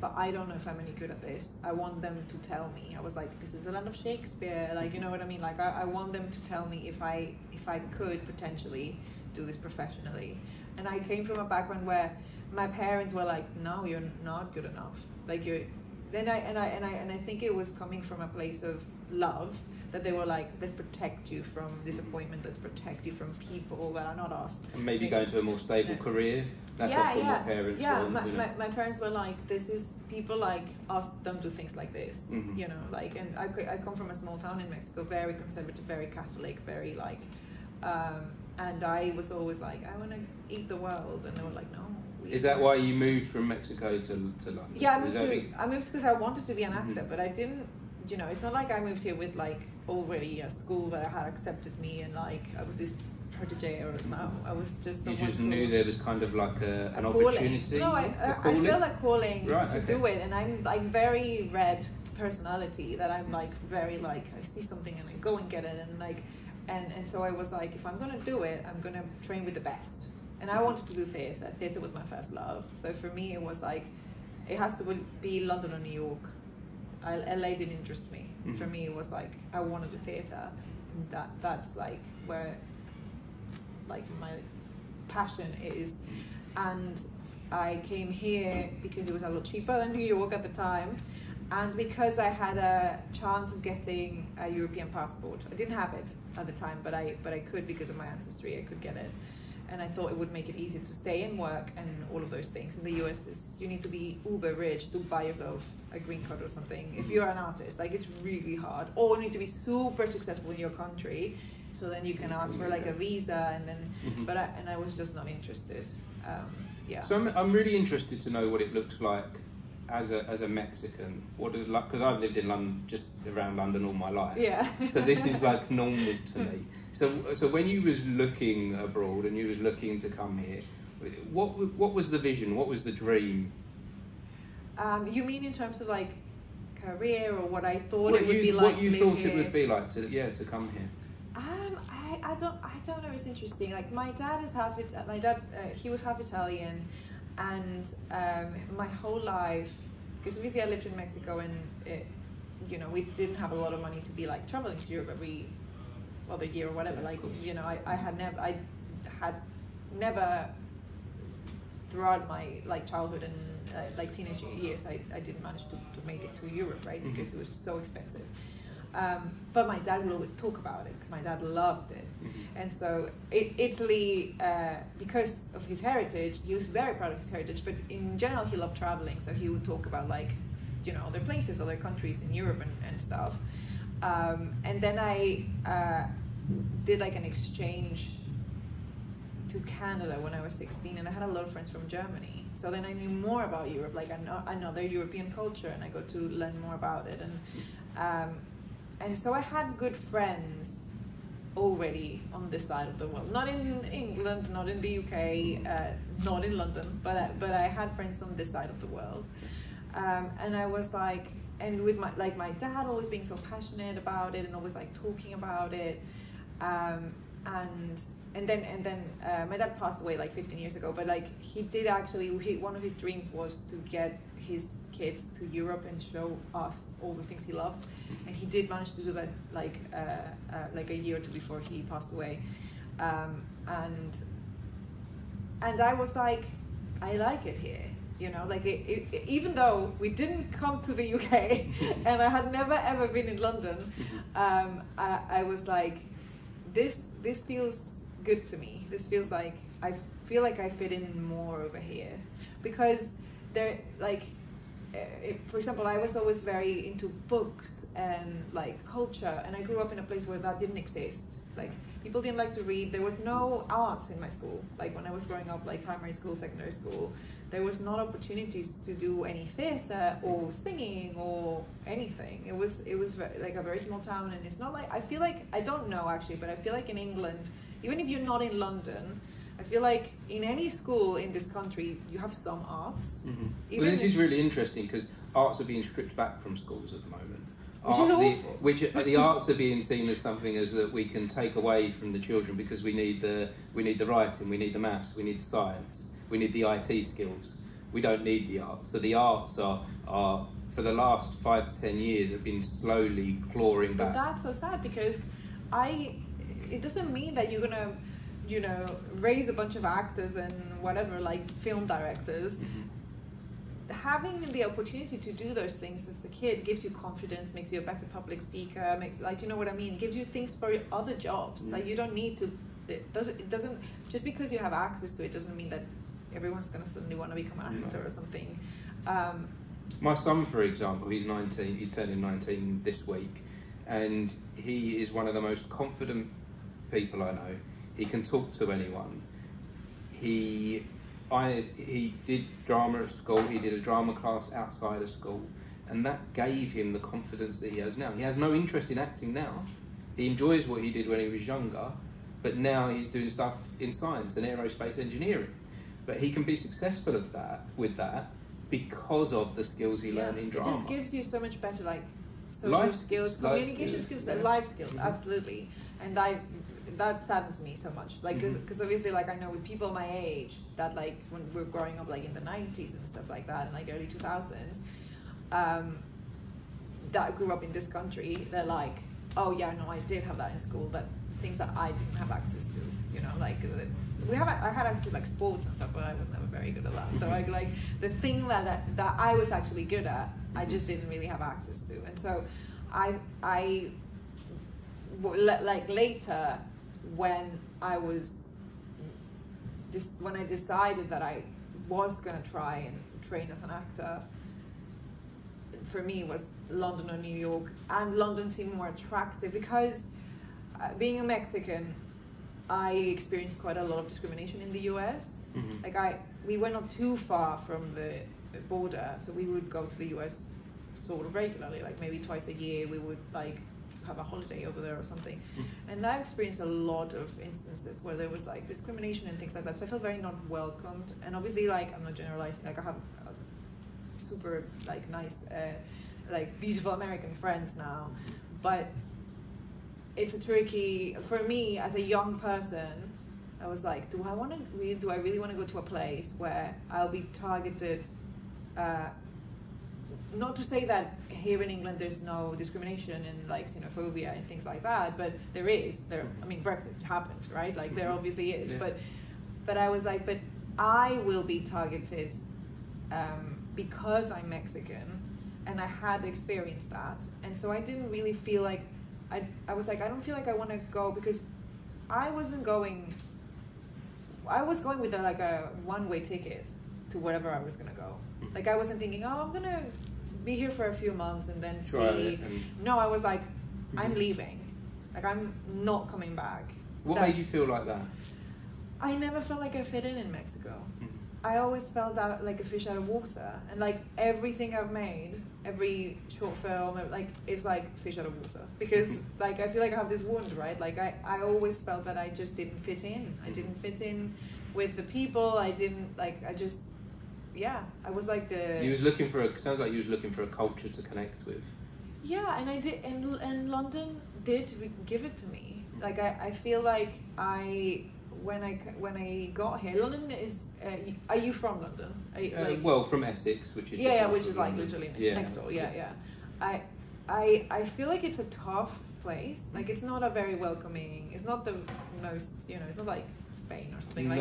but I don't know if I'm any good at this. I want them to tell me. I was like, this is the land of Shakespeare. Like, you know what I mean? Like, I want them to tell me if I could potentially do this professionally. And I came from a background where my parents were like, no, you're not good enough. Like I think it was coming from a place of love, that they were like, let's protect you from disappointment, let's protect you from people that are not us. And maybe go into a more stable career. That's often what parents want. My parents were like, this is, people like us don't do things like this, you know, like, and I come from a small town in Mexico, very conservative, very Catholic, very like, and I was always like, I want to eat the world, and they were like, no. Is that why you moved from Mexico to London? Yeah, I moved because I wanted to be an actor, but I didn't, you know, it's not like I moved here with like already a school that had accepted me and like I was this protege, or no, I was just. You just knew there was kind of like an opportunity. No, I feel a calling to do it, and I'm like very red personality that I'm like very like I see something and I go and get it, and like and so I was like, if I'm gonna do it, I'm gonna train with the best. And I wanted to do theatre. Theatre was my first love. So for me, it was like, it has to be London or New York. LA didn't interest me. For me, it was like, I want to do theatre. And that's like where like my passion is. And I came here because it was a lot cheaper than New York at the time. And because I had a chance of getting a European passport. I didn't have it at the time, but I could, because of my ancestry, I could get it. And I thought it would make it easier to stay and work and all of those things. In the US, you need to be uber rich to buy yourself a green card or something. If you're an artist, like it's really hard. Or you need to be super successful in your country. So then you can ask for like a visa, and then, but I was just not interested. Yeah. So I'm really interested to know what it looks like as a Mexican. What does, because I've lived in London, just around London all my life. Yeah. So this is like normal to me. So when you was looking abroad and you was looking to come here, what was the vision? What was the dream? You mean in terms of like career, or what I thought it would be like? What you thought it would be like to come here? I don't know. It's interesting. Like my dad is he was half Italian, and my whole life, because obviously I lived in Mexico, and we didn't have a lot of money to be like traveling to Europe every other year or whatever. Like I had never throughout my like childhood and like teenage years I didn't manage to make it to Europe, right? Because it was so expensive. But my dad would always talk about it because my dad loved it. And so Italy, because of his heritage, he was very proud of his heritage, but in general he loved traveling, so he would talk about like other places, other countries in Europe and stuff. And then I did like an exchange to Canada when I was 16, and I had a lot of friends from Germany, so then I knew more about Europe, like another European culture, and I got to learn more about it. And so I had good friends already on this side of the world, not in England, not in the UK, not in London, but I had friends on this side of the world. And I was like, and with my dad always being so passionate about it and always like talking about it, and then my dad passed away like 15 years ago, but like he did actually, one of his dreams was to get his kids to Europe and show us all the things he loved, and he did manage to do that like a year or two before he passed away. And I was like, I like it here, like even though we didn't come to the UK and I had never ever been in London, I was like, this feels good to me. This feels like I feel like I fit in more over here, because there, like, for example, I was always very into books and like culture, and I grew up in a place where that didn't exist. Like people didn't like to read. There was no arts in my school. Like when I was growing up, like primary school, secondary school, there was not opportunities to do any theater or singing or anything. It was like a very small town, and it's not like, I feel like, I don't know actually, but I feel like in England, even if you're not in London, I feel like in any school in this country, you have some arts. Well, this is really interesting because arts are being stripped back from schools at the moment. Which is awful. The arts are being seen as something as that we can take away from the children because we need the writing, we need the maths, we need the science, we need the IT skills. We don't need the arts. So the arts are for the last 5 to 10 years have been slowly clawing back. But that's so sad, because it doesn't mean that you're gonna raise a bunch of actors and whatever, like film directors. Having the opportunity to do those things as a kid gives you confidence, makes you a better public speaker, makes, like, you know what I mean, gives you things for your other jobs. Like you don't need to, it doesn't just because you have access to it doesn't mean that everyone's gonna suddenly want to become an actor or something. My son, for example, he's 19, he's turning 19 this week, and he is one of the most confident people I know. He can talk to anyone. He did drama at school, he did a drama class outside of school, and that gave him the confidence that he has now. He has no interest in acting now. He enjoys what he did when he was younger, but now he's doing stuff in science and aerospace engineering. But he can be successful with that because of the skills he learned in drama. It just gives you so much better, like, social skills, communication skills, and life skills, absolutely. And that saddens me so much, like, because obviously, like, I know with people my age that, like, when we're growing up, like in the 90s and stuff like that, and like early 2000s, that grew up in this country, they're like, oh yeah, no, I did have that in school, but things that I didn't have access to, like I had access to like sports and stuff, but I was never very good at that. So like the thing that I was actually good at, I just didn't really have access to. And so I like later when I decided that I was gonna try and train as an actor, for me it was London or New York, and London seemed more attractive because being a Mexican, I experienced quite a lot of discrimination in the US. Like we were not too far from the border, so we would go to the US sort of regularly, like maybe twice a year we would like have a holiday over there or something. And I experienced a lot of instances where there was like discrimination and things like that, so I felt very not welcomed. And obviously, like, I'm not generalizing, like I have super like nice like beautiful American friends now, but it's a tricky, for me as a young person, I was like, do I really want to go to a place where I'll be targeted, not to say that here in England there's no discrimination and like xenophobia and things like that, but there is. I mean, Brexit happened, right? Like there obviously is, but I was like, but I will be targeted because I'm Mexican, and I had experienced that, and so I didn't really feel like I was like, I don't feel like I want to go, because I was going with a one-way ticket to wherever I was gonna go. Like I wasn't thinking, oh, I'm gonna be here for a few months and then see. No, I was like, I'm leaving. Like I'm not coming back. What made you feel like that? I never felt like I fit in Mexico. I always felt that like a fish out of water, and like everything I've made, every short film, like it's like fish out of water, because like I feel like I have this wound, right? Like I always felt that I just didn't fit in. I didn't fit in with the people. I didn't like. I just, yeah. I was like the. You was looking for sounds like you was looking for a culture to connect with. Yeah, and I did, and London did give it to me. Like I feel like when I got here, London is. Are you from London? Like, well, from Essex, which is which is like literally next door. Yeah. I feel like it's a tough place. Like it's not a very welcoming. It's not the most. It's not like Spain or something. Like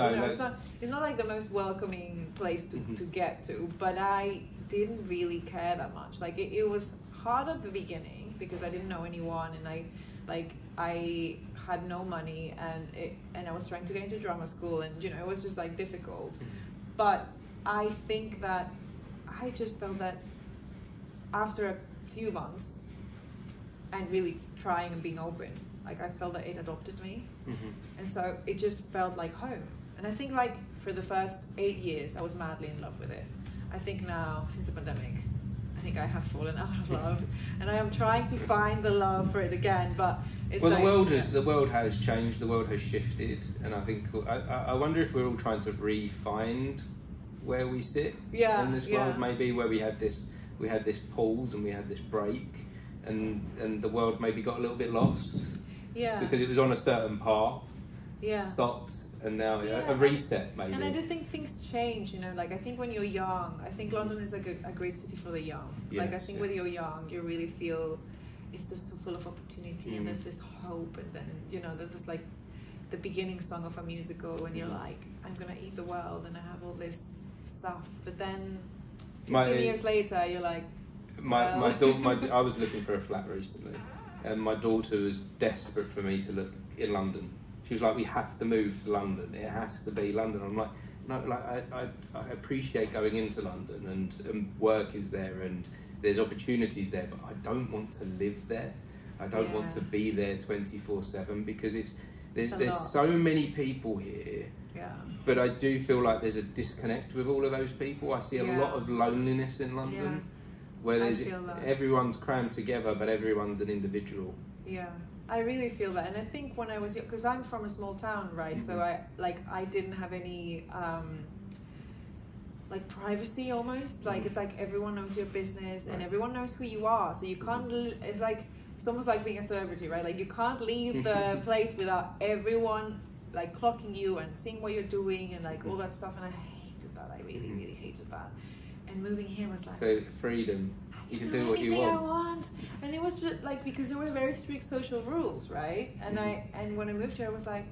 it's not like the most welcoming place to get to. But I didn't really care that much. Like it was hard at the beginning because I didn't know anyone, and I had no money, and I was trying to get into drama school, and it was just like difficult. But I think that I just felt that after a few months and really trying and being open, like I felt that it adopted me, and so it just felt like home. And I think like for the first 8 years I was madly in love with it. I think now, since the pandemic, I think I have fallen out of love, and I am trying to find the love for it again, but it's well, like, the world has changed, the world has shifted, and I think I wonder if we're all trying to re-find where we sit in this world. Maybe where we had this pause and we had this break, and the world maybe got a little bit lost. Yeah. Because it was on a certain path. Yeah. Stopped, and now a reset maybe. And I do think things change. Like I think when you're young, I think London is a great city for the young. Yes, like I think when you're young, you really feel. It's just so full of opportunity, and there's this hope, and then there's this like the beginning song of a musical, and you're like, I'm gonna eat the world, and I have all this stuff. But then 15 years later, you're like, I was looking for a flat recently, and my daughter was desperate for me to look in London. She was like, we have to move to London. It has to be London. I'm like, no, like I appreciate going into London, and work is there, and there's opportunities there, but I don't want to live there. I don't want to be there 24/7 because there's so many people here. Yeah. But I do feel like there's a disconnect with all of those people. I see a lot of loneliness in London, where everyone's crammed together, but everyone's an individual. Yeah, I really feel that, and I think when I was young, because I'm from a small town, right? So I didn't have any. Like privacy almost, like it's like everyone knows your business and everyone knows who you are, so you can't it's almost like being a celebrity, right? Like you can't leave the place without everyone like clocking you and seeing what you're doing and like all that stuff, and I hated that. I really really hated that. And moving here was like, so freedom, you can do what you want. I want. And it was just like, because there were very strict social rules, right? And and when I moved here I was like,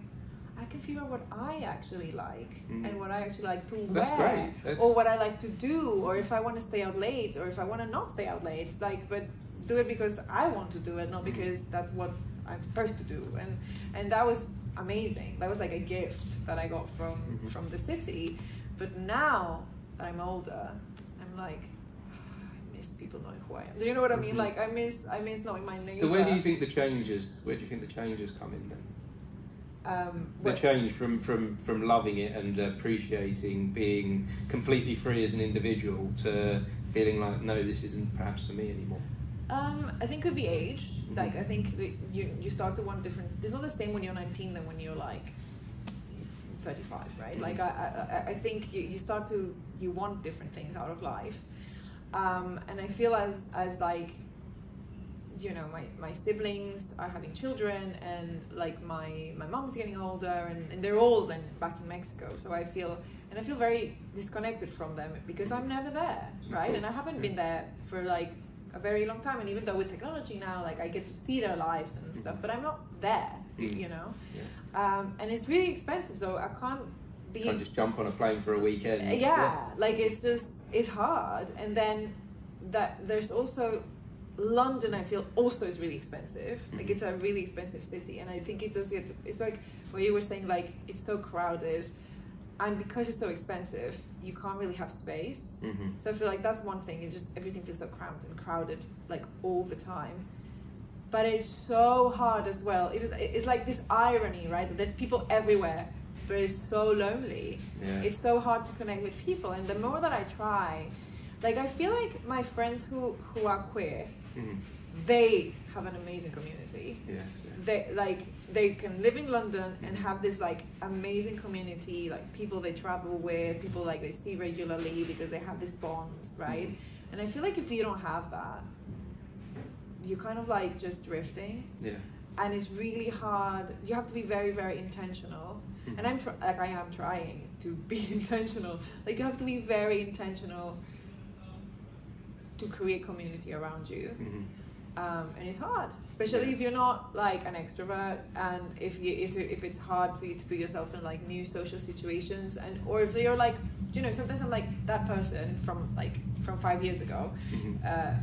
I can figure out what I actually like and what I actually like to wear, or what I like to do, or if I want to stay out late, or if I want to not stay out late. It's like, but do it because I want to do it, not because that's what I'm supposed to do. And that was amazing. That was like a gift that I got from the city. But now that I'm older, I'm like, I miss people knowing who I am. Do you know what I mean? Like I miss knowing my neighbor. So where do you think the changes come in then? The change from loving it and appreciating being completely free as an individual to feeling like, no, this isn't perhaps for me anymore. I think it could be age. Like I think you start to want different. It's not the same when you're 19 than when you're like 35, right? Like I think you start to want different things out of life, and I feel as like, you know, my siblings are having children, and like my mom's getting older, and they're all then back in Mexico, so I feel very disconnected from them because I'm never there, right? And I haven't been there for like a very long time, and even though with technology now, like I get to see their lives and stuff, but I'm not there, you know. And it's really expensive, so I can't just jump on a plane for a weekend. Like it's hard. And then there's also London, I feel also is really expensive. Like it's a really expensive city, and I think it does get. It's like what you were saying, like it's so crowded, and because it's so expensive, you can't really have space. So I feel like that's one thing. It's just everything feels so cramped and crowded, like all the time. But it's so hard as well. It's like this irony, right? That there's people everywhere, but it's so lonely. It's so hard to connect with people, and the more that I try, like I feel like my friends who are queer, they have an amazing community. They can live in London and have this like amazing community, like people they travel with, people like they see regularly because they have this bond, right? And I feel like if you don't have that, you're kind of like just drifting. And it's really hard. You have to be very, very intentional. And I am trying to be intentional. Like you have to be very intentional to create community around you. And it's hard, especially if you're not like an extrovert, and if it's hard for you to put yourself in like new social situations, and or if you're like, you know, sometimes I'm like that person from 5 years ago.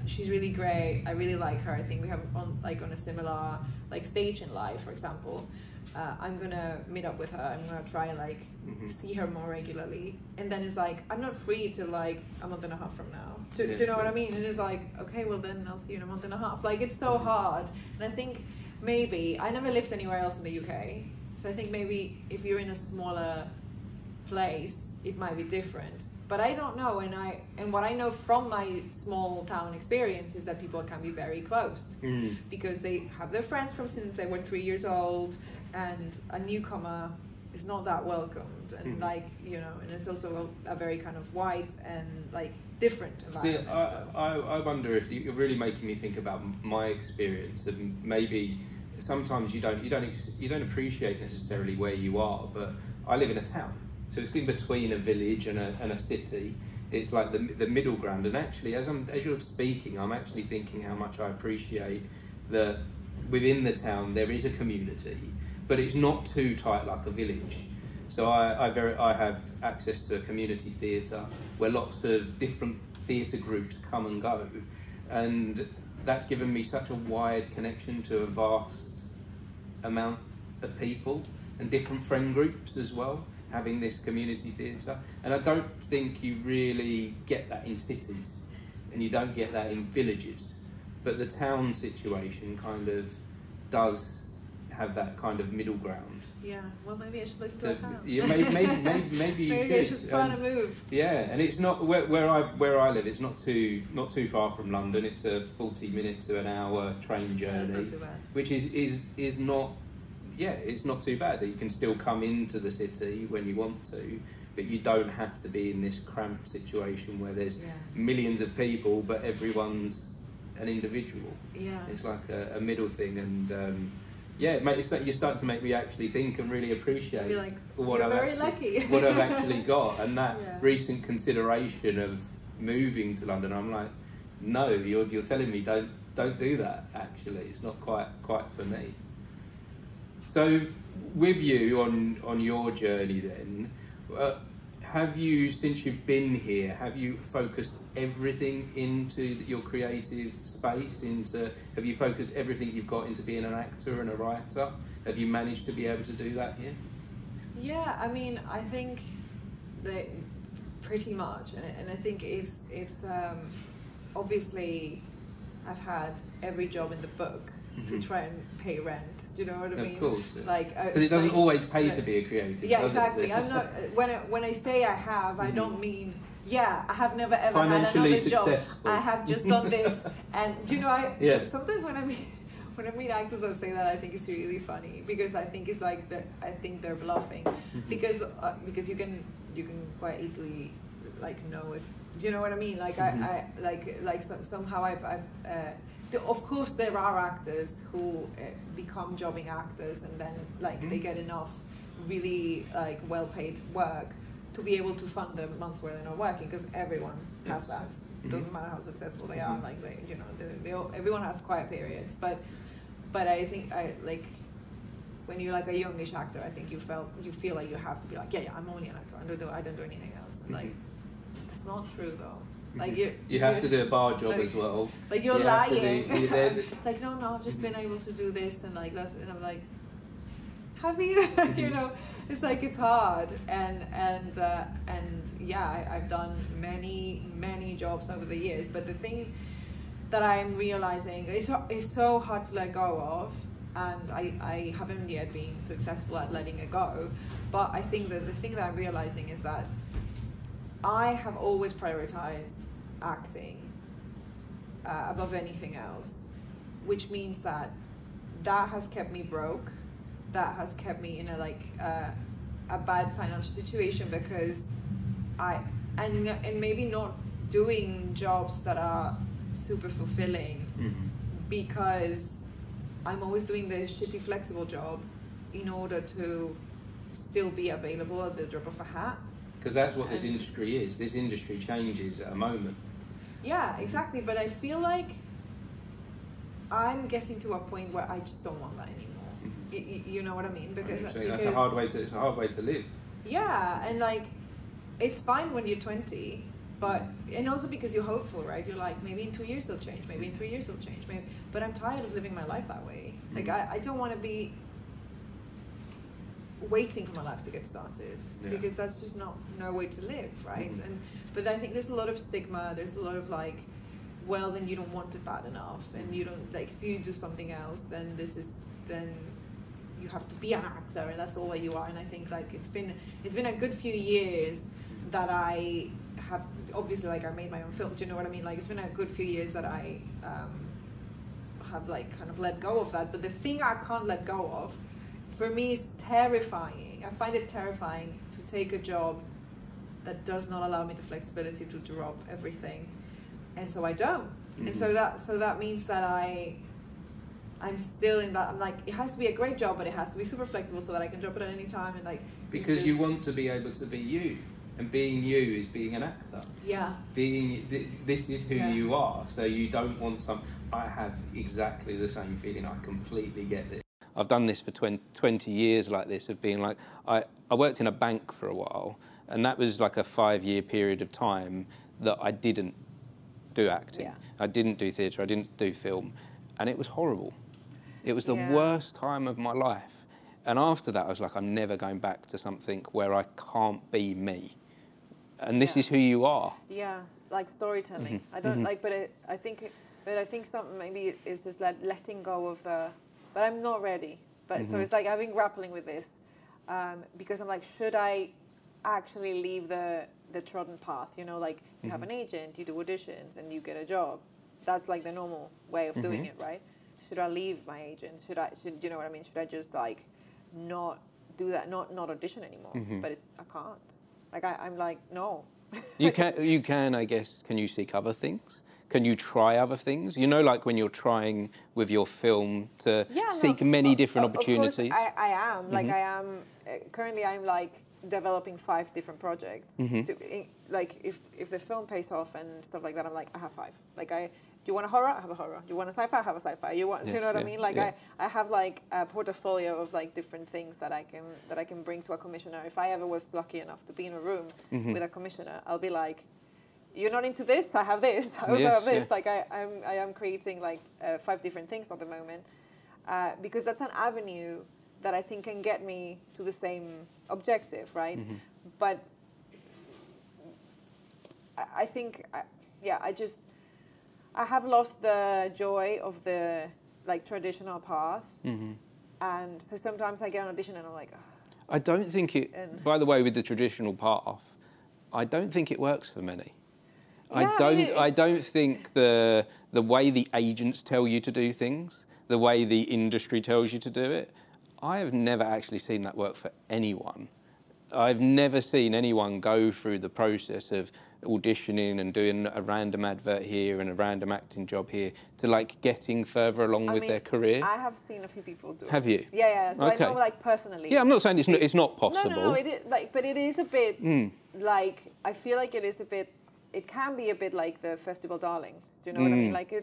She's really great. I really like her. I think we have on a similar like stage in life, for example. I'm gonna meet up with her. I'm gonna try and like see her more regularly. And then it's like I'm not free till like a month and a half from now. Do you know what I mean? And it's like, okay, well then I'll see you in a month and a half. Like it's so hard. And I think maybe I never lived anywhere else in the UK, so I think maybe if you're in a smaller place, it might be different. But I don't know. And what I know from my small town experience is that people can be very closed because they have their friends from since they were 3 years old. And a newcomer is not that welcomed, and like, you know, and it's also a very kind of white and like different environment. See, I wonder if you're really making me think about my experience, and maybe sometimes you don't appreciate necessarily where you are. But I live in a town, so it's in between a village and a city. It's like the middle ground. And actually, as you're speaking, I'm actually thinking how much I appreciate that within the town there is a community. But it's not too tight like a village. So I have access to a community theatre where lots of different theatre groups come and go, and that's given me such a wide connection to a vast amount of people and different friend groups as well, having this community theatre. And I don't think you really get that in cities, and you don't get that in villages, but the town situation kind of does have that kind of middle ground. Yeah, well maybe I should look into a town. Yeah, maybe you maybe should. I should plan a move. Yeah, and it's not where I live. It's not too far from London. It's a 40-minute to an hour train journey, That's not too bad. which is not. Yeah, it's not too bad that you can still come into the city when you want to, but you don't have to be in this cramped situation where there's millions of people, but everyone's an individual. Yeah, it's like a middle thing, and. Yeah, you're starting to make me actually think and really appreciate like, what I've actually got, and that recent consideration of moving to London. I'm like, no, you're telling me don't do that. Actually, it's not quite for me. So, with you on your journey, then, have you, since you've been here, have you focused everything into your creative space? Have you focused everything you've got into being an actor and a writer? Have you managed to be able to do that here? Yeah, I mean, I think that pretty much, and I think it's obviously I've had every job in the book to try and pay rent. Do you know what I mean? Of course. Yeah. Like, because it doesn't always pay to be a creative. Yeah, exactly. I'm not. When I say I have, I don't mean. Yeah, I have never ever financially had another successful. job. I have just done this, and you know, sometimes when I meet actors that say that, I think it's really funny, because I think it's like I think they're bluffing, because you can quite easily like know if, do you know what I mean? Like somehow I've of course there are actors who become jobbing actors, and then like they get enough really like well paid work to be able to fund the months where they're not working, because everyone has that. It doesn't matter how successful they are. Like everyone has quiet periods. But I think when you're like a youngish actor, I think you feel like you have to be like, I'm only an actor. I don't do anything else. And like it's not true though. Like you have to do a bar job as well. Like you're lying. Like no, I've just been able to do this, and like that's, and I'm like, have you? You know. It's like it's hard, and yeah, I've done many jobs over the years, but the thing that I'm realizing is so hard to let go of, and I haven't yet been successful at letting it go. But I think that the thing that I'm realizing is that I have always prioritized acting above anything else, which means that has kept me broke. That has kept me in a bad financial situation, because and maybe not doing jobs that are super fulfilling, because I'm always doing the shitty flexible job in order to still be available at the drop of a hat. Because that's what this industry is. This industry changes at a moment. Yeah, exactly. But I feel like I'm getting to a point where I just don't want that anymore. You know what I mean? Because that's a hard way to. It's a hard way to live. Yeah, and like, it's fine when you're 20, but and also because you're hopeful, right? You're like, maybe in 2 years they'll change, maybe in 3 years they'll change, maybe. But I'm tired of living my life that way. Like I don't want to be waiting for my life to get started, because that's just no way to live, right? But I think there's a lot of stigma. There's a lot of like, well, then you don't want it bad enough, and you don't like, if you do something else, then you have to be an actor, and that's all that you are. And I think like it's been a good few years that I have, obviously, like I made my own film. Do you know what I mean? Like it's been a good few years that I have like kind of let go of that. But the thing I can't let go of, for me, is terrifying. I find it terrifying to take a job that does not allow me the flexibility to drop everything, and so I don't. And so that means that I'm still in that. I'm like, it has to be a great job, but it has to be super flexible so that I can drop it at any time, and like, because you want to be able to be you, and being you is being an actor. Yeah. This is who you are. So you don't want some. I have exactly the same feeling. I completely get this. I've done this for 20 years like this, of being like, I worked in a bank for a while, and that was like a 5-year period of time that I didn't do acting. Yeah. I didn't do theatre. I didn't do film, and it was horrible. It was the worst time of my life. And after that, I was like, I'm never going back to something where I can't be me. And this is who you are. Yeah, like storytelling. I don't like, but I think something maybe is just letting go of the. But I'm not ready. But so it's like I've been grappling with this, because I'm like, should I actually leave the trodden path? You know, like you have an agent, you do auditions, and you get a job. That's like the normal way of doing it, right? Should I leave my agent? Should you know what I mean? Should I just like not do that, not audition anymore? But I can't. Like I'm like, no. You can, I guess. Can you seek other things? Can you try other things? You know, like when you're trying with your film to seek many different opportunities. Of course I am. Like I am currently. I'm like developing 5 different projects. Like if the film pays off and stuff like that, I'm like, I have 5. Like do you want a horror? I have a horror. Do you want a sci-fi? I have a sci-fi. Do you know what I mean? Like I have like a portfolio of like different things that I can bring to a commissioner. If I ever was lucky enough to be in a room with a commissioner, I'll be like, you're not into this? I have this. I also have this. Like I am creating like 5 different things at the moment, because that's an avenue that I think can get me to the same objective, right? But I think, I have lost the joy of the like traditional path, and so sometimes I get an audition and I'm like, I don't think it. By the way, with the traditional path, I don't think it works for many. Yeah, I don't think the way the agents tell you to do things, the way the industry tells you to do it, I have never actually seen that work for anyone. I've never seen anyone go through the process of auditioning and doing a random advert here and a random acting job here to like getting further along with their career. I have seen a few people do it. Have you? Yeah. So okay. I know, like, personally. Yeah, I'm not saying it's not possible. No, it is, like, but it is a bit like, I feel like it is a bit. It can be a bit like the festival darlings. Do you know what I mean? Like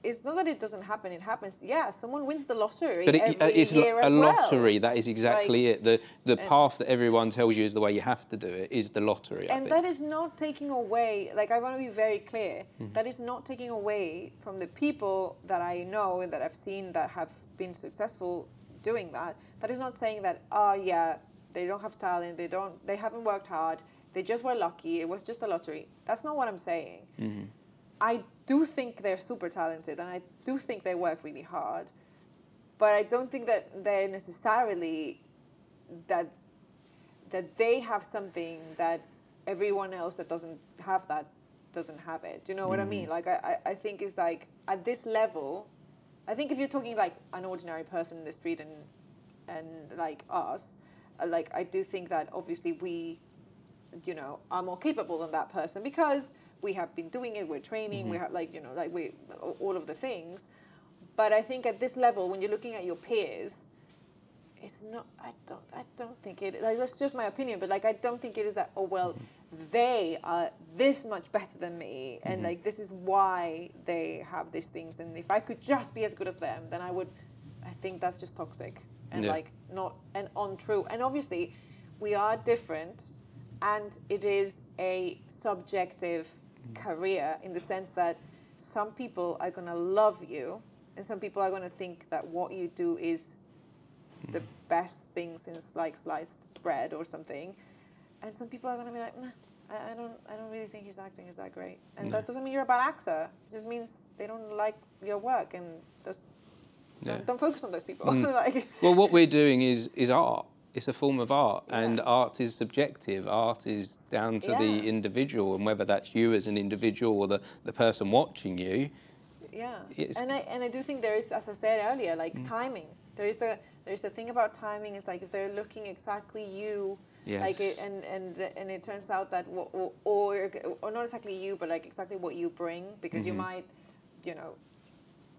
it's not that it doesn't happen. It happens. Yeah, someone wins the lottery but every year a as lottery. Well. That is exactly like, it. The path that everyone tells you is the way you have to do it is the lottery. And that is not taking away. Like, I want to be very clear. That is not taking away from the people that I know and that I've seen that have been successful doing that. That is not saying that they don't have talent. They haven't worked hard. They just were lucky. It was just a lottery. That's not what I'm saying. I do think they're super talented, and I do think they work really hard. But I don't think that they're necessarily that they have something that everyone else that doesn't have it. Do you know what I mean? Like, I think it's like at this level. I think if you're talking like an ordinary person in the street and like us, like, I do think that obviously we, you know, are more capable than that person because we have been doing it, we're training, we have, like, you know, like, we, all of the things. But I think at this level, when you're looking at your peers, it's not, I don't think it, like, that's just my opinion, but like, I don't think it is that, oh, well, they are this much better than me, and like, this is why they have these things, and if I could just be as good as them, then I think that's just toxic, and like, not, and untrue. And obviously, we are different, and it is a subjective career in the sense that some people are going to love you and some people are going to think that what you do is the best thing since like sliced bread or something, and some people are going to be like, nah, I don't really think his acting is that great, and that doesn't mean you're a bad actor. It just means they don't like your work, and just don't focus on those people. Like, well, what we're doing is art. It's a form of art, and art is subjective. Art is down to the individual, and whether that's you as an individual or the person watching you. Yeah, and I do think there is, as I said earlier, like timing. There's a thing about timing. It's like if they're looking exactly you, like it, and it turns out that or not exactly you, but like exactly what you bring, because you might, you know,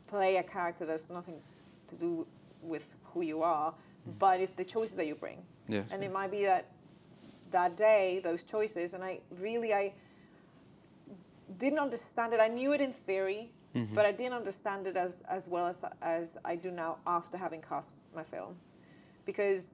play a character that's nothing to do with who you are. But it's the choices that you bring. Yeah. And it might be that day, those choices, and I didn't understand it. I knew it in theory, but I didn't understand it as well as I do now after having cast my film. Because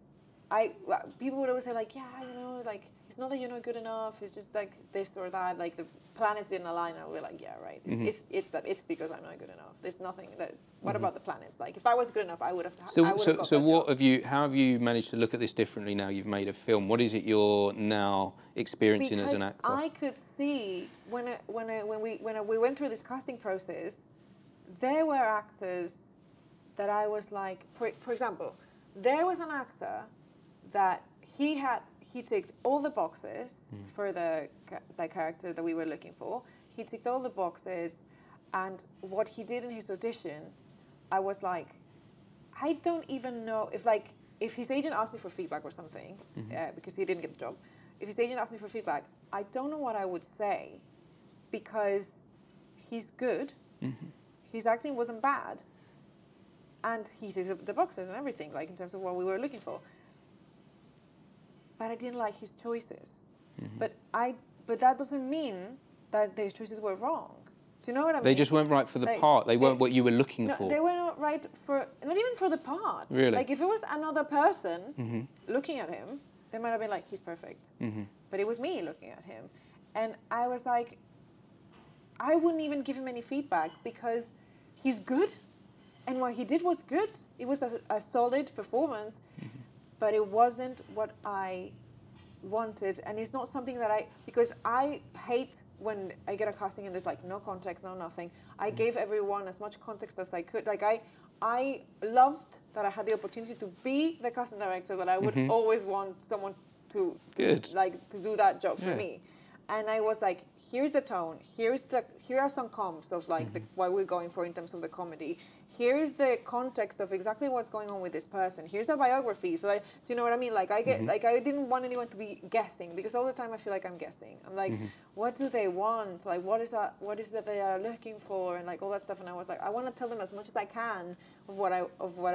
people would always say, like, yeah, you know, like, it's not that you're not good enough, it's just like this or that, like the planets didn't align, and we're like, yeah, right, it's because I'm not good enough. There's nothing that, what about the planets? Like, if I was good enough, I would have got that job. How have you managed to look at this differently now you've made a film? What is it you're now experiencing as an actor? Because I could see, when we went through this casting process, there were actors that I was like, for example, there was an actor that he ticked all the boxes for the character that we were looking for. He ticked all the boxes, and what he did in his audition, I was like, I don't even know if his agent asked me for feedback or something, because he didn't get the job. If his agent asked me for feedback, I don't know what I would say, because he's good, his acting wasn't bad, and he ticked the boxes and everything, like in terms of what we were looking for. But I didn't like his choices. But that doesn't mean that their choices were wrong. Do you know what I mean? They just weren't right for the part. They weren't what you were looking for. They were not right not even for the part. Really? Like, if it was another person looking at him, they might have been like, he's perfect. But it was me looking at him. And I was like, I wouldn't even give him any feedback because he's good. And what he did was good. It was a solid performance. But it wasn't what I wanted, and it's not something that because I hate when I get a casting and there's like no context, no nothing. I gave everyone as much context as I could. Like I loved that I had the opportunity to be the casting director that I would always want someone to do that job for me. And I was like, here's the tone, here are some comps of like what we're going for in terms of the comedy. Here's the context of exactly what's going on with this person. Here's a biography. So do you know what I mean? Like I get like I didn't want anyone to be guessing, because all the time I feel like I'm guessing. I'm like, what do they want? Like what is that they are looking for, and like all that stuff. And I was like, I want to tell them as much as I can of what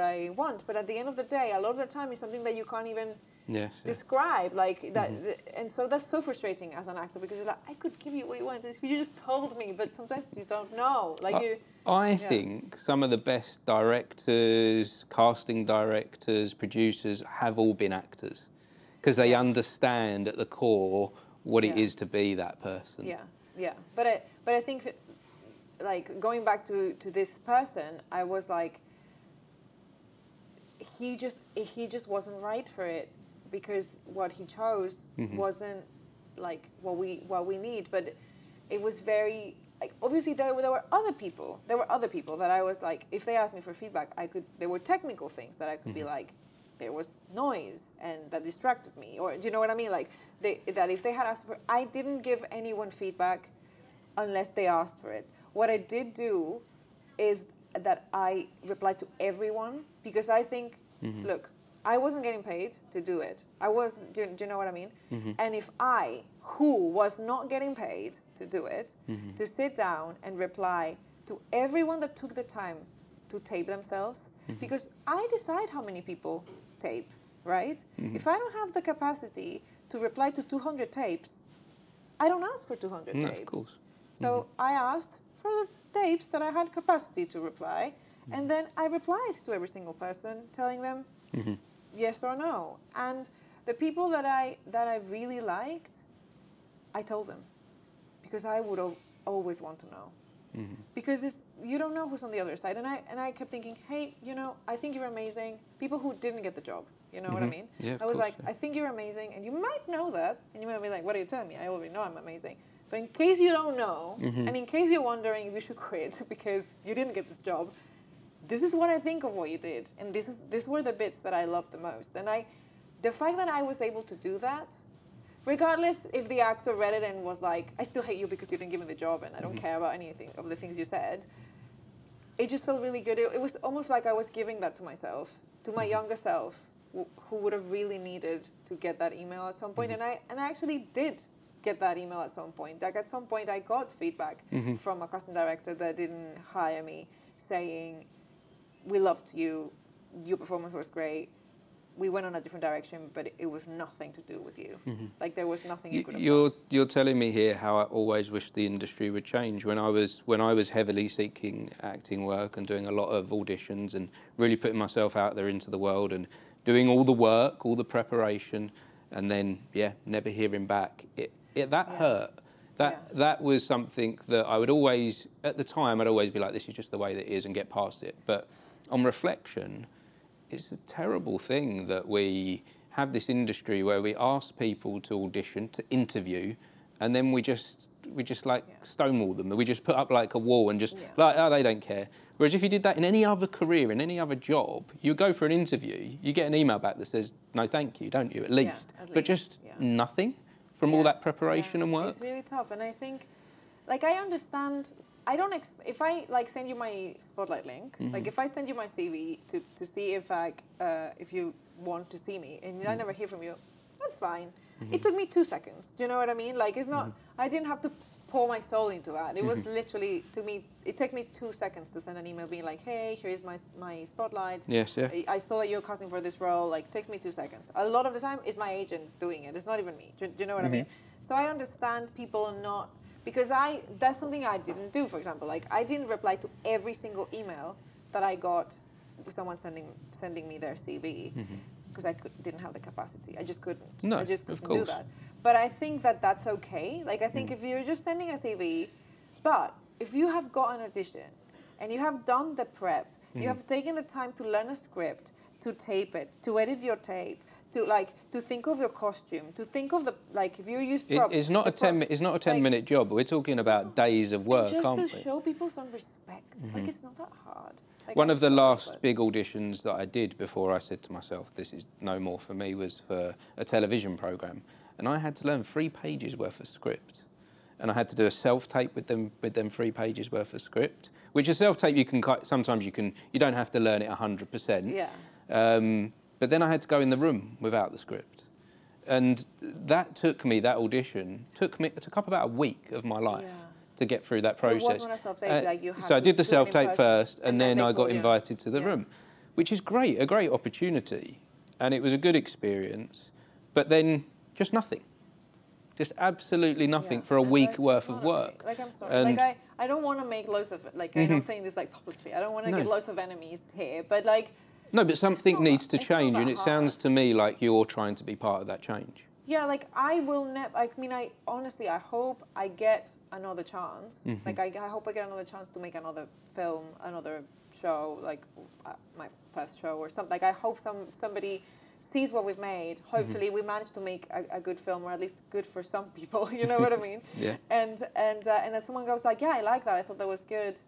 I want. But at the end of the day, a lot of the time it's something that you can't even describe, like that, and so that's so frustrating as an actor, because you're like, I could give you what you want if you just told me, but sometimes you don't know. Like I think some of the best directors, casting directors, producers have all been actors, because they understand at the core what it is to be that person. But I think, like, going back to this person, I was like, he just wasn't right for it, because what he chose wasn't like what we need. But it was very, like, obviously there were other people that I was like, if they asked me for feedback, there were technical things that I could be like, there was noise and that distracted me, or do you know what I mean? Like that if they had asked for, I didn't give anyone feedback unless they asked for it. What I did do is that I replied to everyone, because I think, look, I wasn't getting paid to do it. Do you know what I mean? And if I, who was not getting paid to do it, to sit down and reply to everyone that took the time to tape themselves, because I decide how many people tape, right? If I don't have the capacity to reply to 200 tapes, I don't ask for 200 tapes. Of course. So I asked for the tapes that I had capacity to reply, and then I replied to every single person, telling them yes or no. And the people that I really liked, I told them, because I would always want to know, because you don't know who's on the other side. And I kept thinking, hey, I think you're amazing. People who didn't get the job, you know what I mean? Yeah, I was like, I think you're amazing, and you might know that, and you might be like, what are you telling me? I already know I'm amazing. But in case you don't know, and in case you're wondering if you should quit because you didn't get this job, this is what I think of what you did, and these were the bits that I loved the most. And the fact that I was able to do that, regardless if the actor read it and was like, I still hate you because you didn't give me the job, and I don't care about anything of the things you said, it just felt really good. It was almost like I was giving that to myself, to my younger self, who would have really needed to get that email at some point. And I actually did get that email at some point. Like at some point I got feedback from a casting director that didn't hire me, saying, we loved you, your performance was great, we went on a different direction, but it was nothing to do with you. Like there was nothing you could have done. You're telling me here how I always wished the industry would change. When I was heavily seeking acting work and doing a lot of auditions and really putting myself out there into the world and doing all the work, all the preparation, and then never hearing back, that hurt. That was something that I would always, at the time, I'd always be like, this is just the way that it is, and get past it. But on reflection, it's a terrible thing that we have this industry where we ask people to audition, to interview, and then we just like stonewall them. We just put up like a wall and just like, oh, they don't care. Whereas if you did that in any other career, in any other job, you go for an interview, you get an email back that says, no, thank you, don't you, at least. But just nothing from all that preparation and work. It's really tough. And I think, like, I understand, if I like send you my Spotlight link, like if I send you my CV to see if you want to see me, and I never hear from you, that's fine. It took me 2 seconds. Do you know what I mean? Like it's not, I didn't have to pour my soul into that. It was literally, to me, it takes me 2 seconds to send an email being like, hey, here's my Spotlight. Yes, yeah. I saw that you're casting for this role. Like, it takes me 2 seconds. A lot of the time, it's my agent doing it. It's not even me. Do you know what I mean? So I understand people not, because that's something I didn't do, for example. Like, I didn't reply to every single email that I got with someone sending me their CV. Because I didn't have the capacity. I just couldn't. No, I just couldn't do that. But I think that that's okay. Like, I think if you're just sending a CV, but if you have got an audition and you have done the prep, you have taken the time to learn a script, to tape it, to edit your tape, to think of your costume, to think of the if you use props. It's not a 10-minute job. We're talking about days of work, just aren't to we? show people some respect. Like it's not that hard. Like, One I'm of the sorry, last but- big auditions that I did before I said to myself, this is no more for me, was for a television programme. And I had to learn 3 pages worth of script. And I had to do a self-tape with them 3 pages worth of script, which a self-tape sometimes you don't have to learn it 100%. Yeah. But then I had to go in the room without the script. And that audition took up about a week of my life. Yeah. To get through that process. So it wasn't a self-tape, like you had so I to did the do it in self-tape person, first, and then they I got called you. invited to the Yeah. room, which is great, a great opportunity, and it was a good experience. But then just nothing, just absolutely nothing for a And week that's worth just of not work. okay. Like I'm sorry, And- I don't want to make loads of like I know I'm saying this like publicly. I don't want to No. get loads of enemies here, but like. No, but something not needs that- to it's not change, that and it sounds hard. to me like you're trying to be part of that change. Yeah, like I will never. I mean, I honestly, I hope I get another chance. Like I hope I get another chance to make another film, another show, like my first show or something. Like I hope somebody sees what we've made. Hopefully, we manage to make a good film, or at least good for some people. You know what I mean? Yeah. And then someone goes like, yeah, I like that. I thought that was good.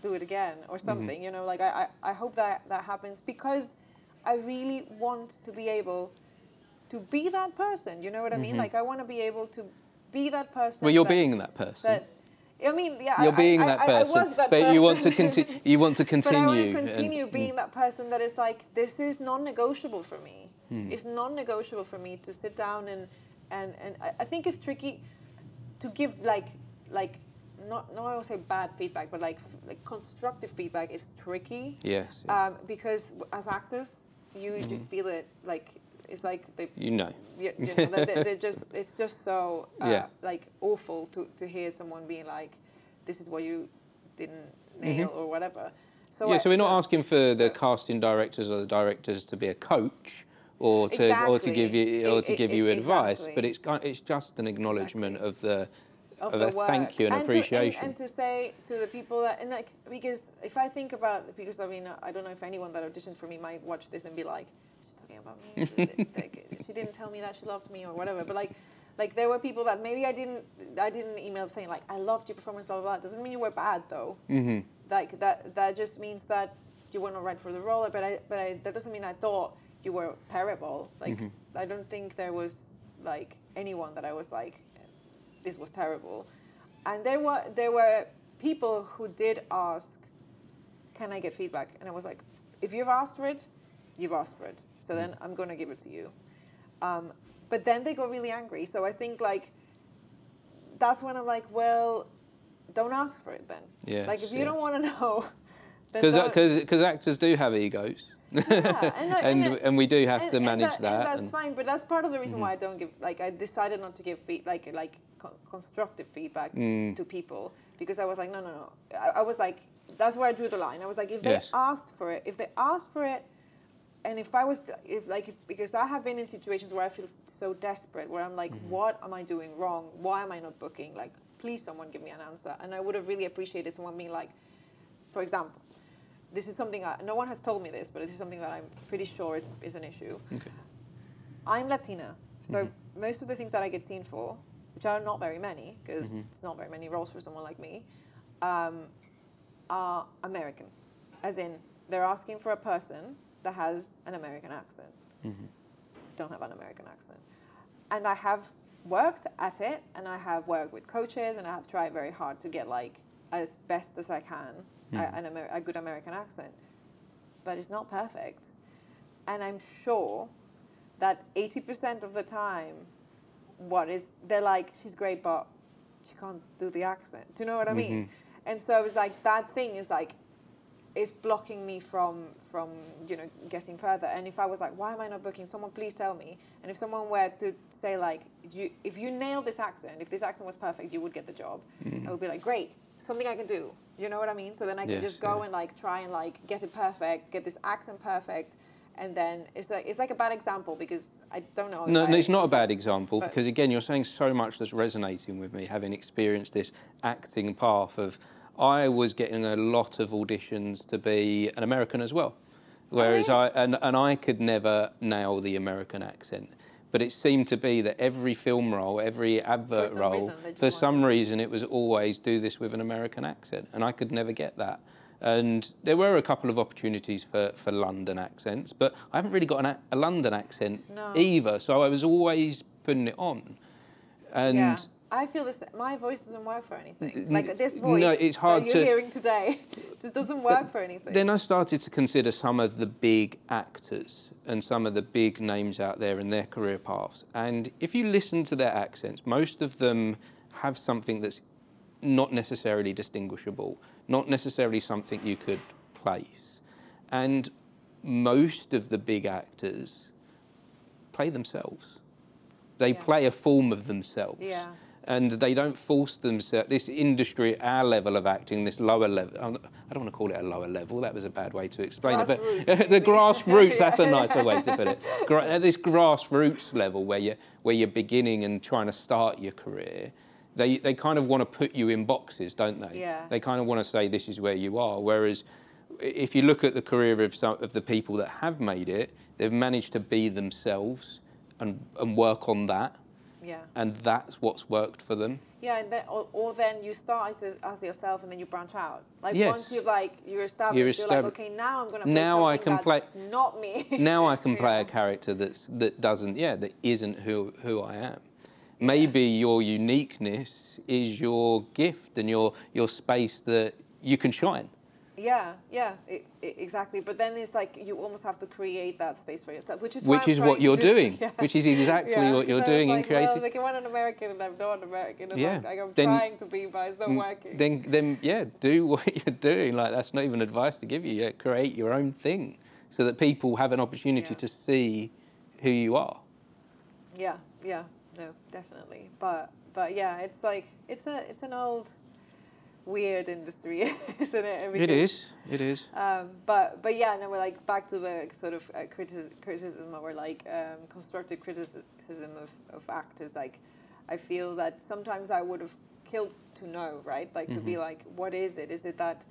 Do it again or something. You know, like I hope that happens because I really want to be able to be that person, you know what I mean? Like I want to be able to be that person. Well, you're being that person. I mean, yeah, You're being that person, I was that but person. you want to continue. You want to continue. But I want to continue being that person that is like, this is non-negotiable for me. It's non-negotiable for me to sit down and I think it's tricky to give like not I won't say bad feedback, but like constructive feedback is tricky. Yes. Because as actors, you just feel it like. It's like they, You know. they're just. It's just so Yeah. like awful to hear someone being like, "This is what you didn't nail" or whatever. So Yeah, so we're not asking for the casting directors or the directors to be a coach or to give you advice, exactly. but it's just an acknowledgement of the work. thank you and appreciation. And to say to the people that, and like, because if I think about, because I mean, I don't know if anyone that auditioned for me might watch this and be like, she's talking about me. She didn't tell me that she loved me or whatever. But like there were people that maybe I didn't email saying like, I loved your performance, blah, blah, blah. Doesn't mean you were bad though. Like that just means that you were not right for the role. But that doesn't mean I thought you were terrible. Like I don't think there was like anyone that I was like, this was terrible. And there were people who did ask, can I get feedback? And I was like, if you've asked for it, you've asked for it. So then I'm going to give it to you. But then they got really angry. So I think like, that's when I'm like, well, don't ask for it then. Yes, like if you don't want to know, then because actors do have egos. Yeah, and we do have to manage that. And that's fine, but that's part of the reason why I don't give. Like, I decided not to give constructive feedback to people because I was like, no. I was like, that's where I drew the line. I was like, if they asked for it, and because I have been in situations where I feel so desperate, where I'm like, what am I doing wrong? Why am I not booking? Like, please, someone give me an answer. And I would have really appreciated someone being like, for example. This is something, no one has told me this, but this is something that I'm pretty sure is an issue. Okay. I'm Latina, so most of the things that I get seen for, which are not very many, because it's not very many roles for someone like me, are American. As in, they're asking for a person that has an American accent. Don't have an American accent. And I have worked at it, and I have worked with coaches, and I have tried very hard to get like, as best as I can, a good American accent, but it's not perfect. And I'm sure that 80% of the time, they're like, she's great, but she can't do the accent. Do you know what I mean? And so it was like, that thing is like, it's blocking me from getting further. And if I was like, why am I not booking? Someone please tell me. And if someone were to say like, if you nail this accent, if this accent was perfect, you would get the job. I would be like, great, something I can do. You know what I mean? So then I can just go and like try and like get it perfect, get this accent perfect, and then it's like a bad example because I don't know. No, it's not a bad example because again, you're saying so much that's resonating with me, having experienced this acting path of. I was getting a lot of auditions to be an American as well, whereas I could never nail the American accent. But it seemed to be that every film role, every advert role, for some reason it was always do this with an American accent, and I could never get that. And there were a couple of opportunities for London accents, but I haven't really got a London accent either, so I was always putting it on. And I feel this. My voice doesn't work for anything. Like this voice it's hard that you're hearing today just doesn't work for anything. Then I started to consider some of the big actors and some of the big names out there in their career paths. And if you listen to their accents, most of them have something that's not necessarily distinguishable, not necessarily something you could place. And most of the big actors play themselves. They play a form of themselves. Yeah. And they don't force themselves. This industry, our level of acting, this lower level, I don't want to call it a lower level, that was a bad way to explain it, but the grassroots, that's a nicer way to put it. This grassroots level where you're beginning and trying to start your career, they kind of want to put you in boxes, don't they? Yeah. They kind of want to say this is where you are, whereas if you look at the career of some of the people that have made it, they've managed to be themselves and work on that. Yeah. And that's what's worked for them. Yeah, and then, or then you start as yourself and then you branch out. Like once you're established, you're like, okay, now I'm going to play something that's not me. Now I can play a character that isn't who I am. Maybe your uniqueness is your gift and your space that you can shine. Yeah, exactly. But then it's like you almost have to create that space for yourself, which is what you're doing. Yeah. Which is exactly what you're doing in creative. Well, like, I want an American, and I'm not an American, and I'm trying to be, but it's not working. Then do what you're doing. Like that's not even advice to give you. Yeah, create your own thing, so that people have an opportunity to see who you are. Yeah, no, definitely. But yeah, it's like it's an old, weird industry, isn't it? Because, it is. But yeah, no, we're like back to the sort of criticism or like constructive criticism of actors. Like, I feel that sometimes I would have killed to know, right? Like to be like, what is it? Is it that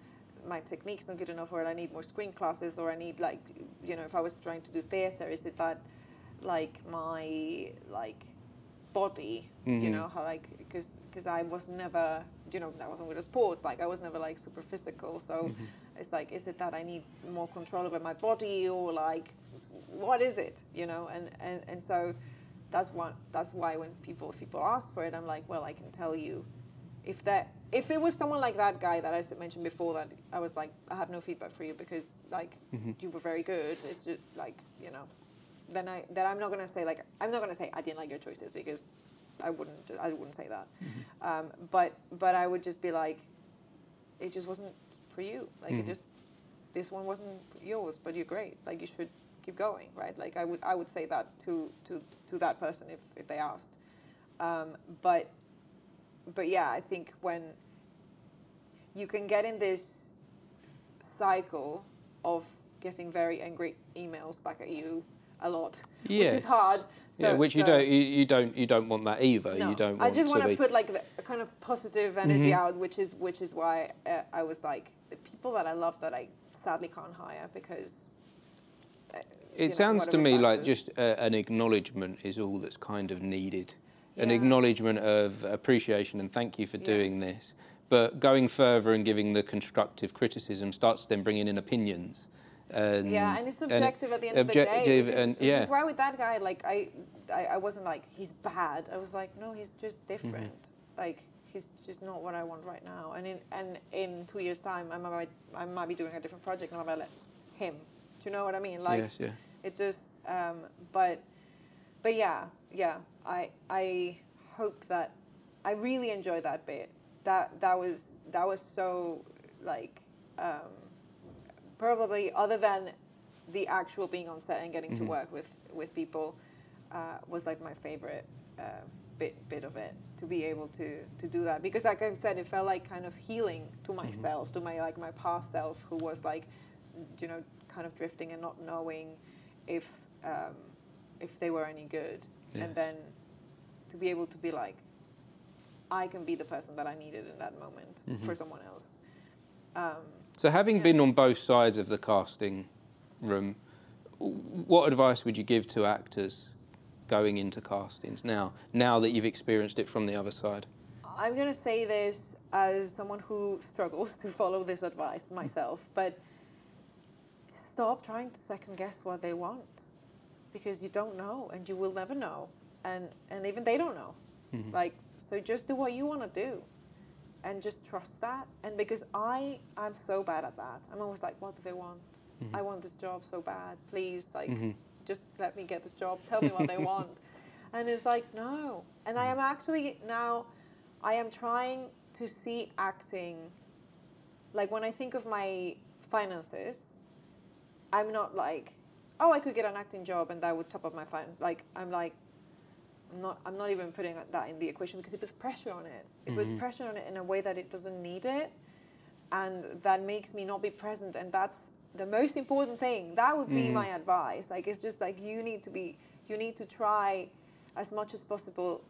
my technique's not good enough, or I need more screen classes, or I need like, if I was trying to do theatre, is it that like my body, how like because I was never, I wasn't good at sports, like I was never like super physical, so it's like, is it that I need more control over my body, or like what is it, and so that's why when people ask for it, I'm like, well, I can tell you if it was someone like that guy that I mentioned before, that I was like, I have no feedback for you because like you were very good, it's just like, then I'm not gonna say like, I'm not gonna say I didn't like your choices, because I wouldn't say that. But I would just be like, it just wasn't for you. Like this one wasn't yours, but you're great. Like you should keep going, right? Like I would say that to that person if they asked. But yeah, I think when you can get in this cycle of getting very angry emails back at you a lot, which is hard. So, you don't want that either. No, you don't. I just want to put like a kind of positive energy out, which is why I was like, the people that I love that I sadly can't hire because. It sounds to me like just an acknowledgement is all that's kind of needed, an acknowledgement of appreciation and thank you for doing this. But going further and giving the constructive criticism starts then bringing in opinions. And it's subjective at the end of the day, which is why with that guy, like I wasn't like he's bad. I was like, no, he's just different. Like he's just not what I want right now. And in 2 years' time, I might be doing a different project, and I might let him. Do you know what I mean? Like it just. But yeah. I hope that I really enjoyed that bit. That was so like. Probably, other than the actual being on set and getting to work with people, was like my favorite bit of it, to be able to do that, because like I said, it felt like kind of healing to myself, to my past self, who was like, kind of drifting and not knowing if they were any good, and then to be able to be like, I can be the person that I needed in that moment for someone else. So having been on both sides of the casting room, what advice would you give to actors going into castings now that you've experienced it from the other side? I'm going to say this as someone who struggles to follow this advice myself, but stop trying to second guess what they want, because you don't know and you will never know, and even they don't know. Like, so just do what you want to do and just trust that. And because I'm so bad at that, I'm always like, what do they want? I want this job so bad, please, like, just let me get this job, tell me what they want. And it's like, no. And I am actually now, I am trying to see acting, like when I think of my finances, I'm not like, oh, I could get an acting job and that would top up my finance. Like, I'm not even putting that in the equation, because it puts pressure on it. It puts pressure on it in a way that it doesn't need it, and that makes me not be present. And that's the most important thing. That would be my advice. Like, it's just like you need to try as much as possible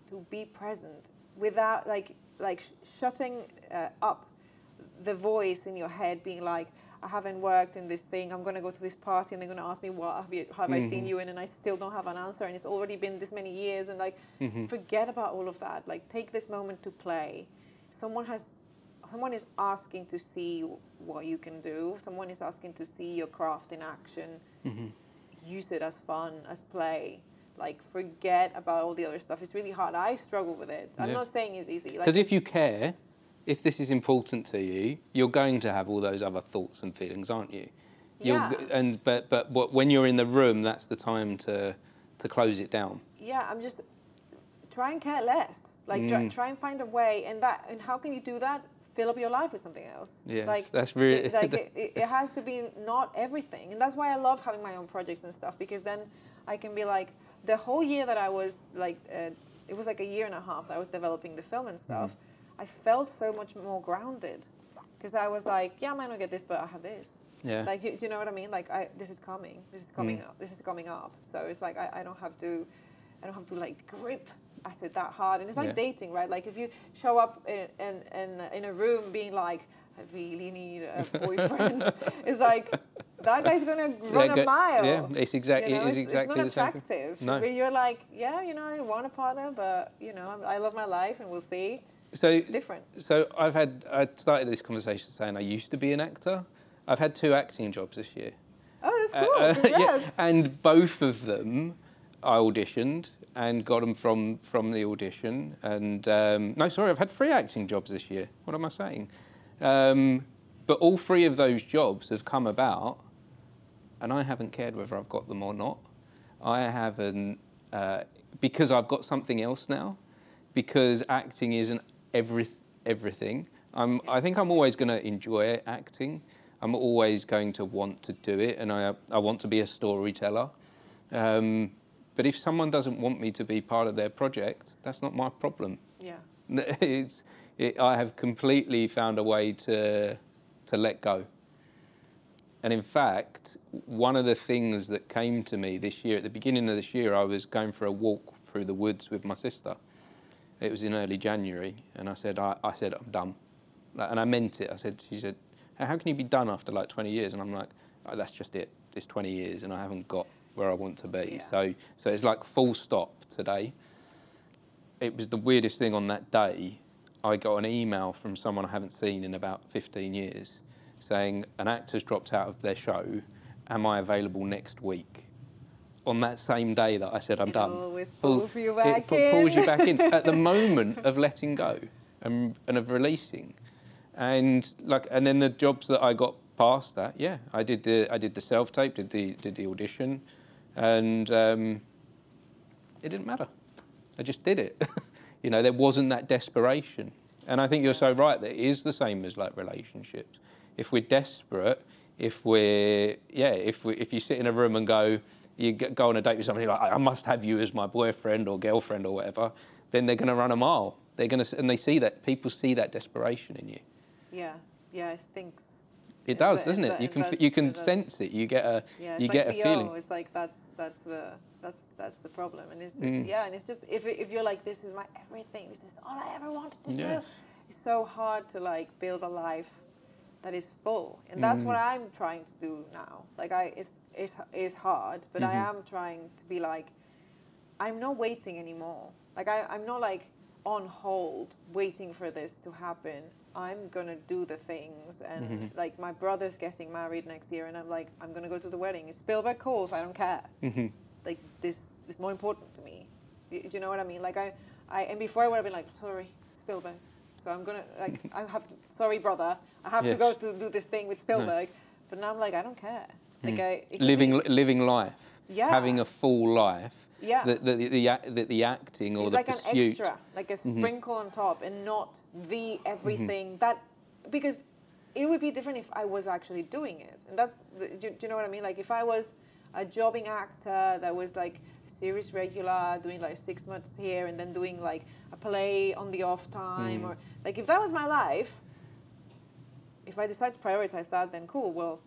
to be present without like shutting up the voice in your head being like, I haven't worked in this thing, I'm going to go to this party and they're going to ask me, what have I seen you in, and I still don't have an answer, and it's already been this many years, and like forget about all of that. Like, take this moment to play. Someone is asking to see what you can do. Someone is asking to see your craft in action. Use it as fun, as play. Like, forget about all the other stuff. It's really hard. I struggle with it. I'm not saying it's easy. Because if you care, if this is important to you, you're going to have all those other thoughts and feelings, aren't you? But when you're in the room, that's the time to close it down. Yeah, I'm just try and care less. Like, try and find a way. And how can you do that? Fill up your life with something else. Yeah, like that's really it has to be not everything, and that's why I love having my own projects and stuff, because then I can be like, the whole year that I was like, it was like a year and a half that I was developing the film and stuff. I felt so much more grounded, because I was like, yeah, I might not get this, but I have this. Yeah. Like, do you know what I mean? Like, this is coming up. This is coming up. So it's like I don't have to like grip at it that hard. And it's like dating, right? Like, if you show up in a room being like, I really need a boyfriend, it's like, that guy's gonna run a mile. Yeah, it's exactly you know, it's exactly it's not attractive. No. But you're like, yeah, you know, I want a partner, but you know, I love my life, and we'll see. So it's different. So I started this conversation saying I used to be an actor. I've had 2 acting jobs this year. Oh, that's cool. Congrats. And both of them I auditioned and got them from the audition. And I've had 3 acting jobs this year. What am I saying? But all 3 of those jobs have come about, and I haven't cared whether I've got them or not. I haven't, because I've got something else now, because acting isn't everything. I think I'm always going to enjoy acting. I'm always going to want to do it, and I want to be a storyteller. But if someone doesn't want me to be part of their project, that's not my problem. Yeah. I have completely found a way to let go. And in fact, one of the things that came to me this year, at the beginning of this year, I was going for a walk through the woods with my sister. It was in early January, and I said, I'm done. And I meant it. She said, how can you be done after like 20 years? And I'm like, oh, that's just it. It's 20 years, and I haven't got where I want to be. Yeah. So it's like full stop today. It was the weirdest thing on that day. I got an email from someone I haven't seen in about 15 years saying, an actor's dropped out of their show. Am I available next week? On that same day that I said I'm done. It always pulls you back in. It pulls you back in at the moment of letting go and of releasing. And then the jobs that I got past that, I did the self-tape, did the audition, and it didn't matter. I just did it. You know, there wasn't that desperation. And I think you're so right that it is the same as like relationships. If we're desperate, if you sit in a room and you go on a date with somebody like, I must have you as my boyfriend or girlfriend or whatever, then they're going to run a mile. And they see that, people see that desperation in you. Yeah, it stinks. It does, doesn't it? You can sense it. You get a feeling. It's like that's the problem, and it's and it's just if you're like, this is my everything, this is all I ever wanted to do. It's so hard to like build a life that is full, and that's what I'm trying to do now. Like it's hard, but I am trying to be like, I'm not waiting anymore. Like I'm not like on hold waiting for this to happen. I'm gonna do the things, and like my brother's getting married next year, and I'm like, I'm gonna go to the wedding. If Spielberg calls, I don't care. Like this is more important to me. Do you know what I mean? Like I and before I would have been like, sorry, Spielberg. So I'm gonna like I have to. Sorry, brother. I have to go to do this thing with Spielberg. But now I'm like, I don't care. Like living life. Yeah. Having a full life. Yeah. The acting or it's the like pursuit. an extra, like a sprinkle on top, and not the everything that, because it would be different if I was actually doing it. And that's, do you know what I mean? Like if I was a jobbing actor that was like series regular, doing like 6 months here and then doing like a play on the off time, or like if that was my life, if I decide to prioritize that, then cool. Well,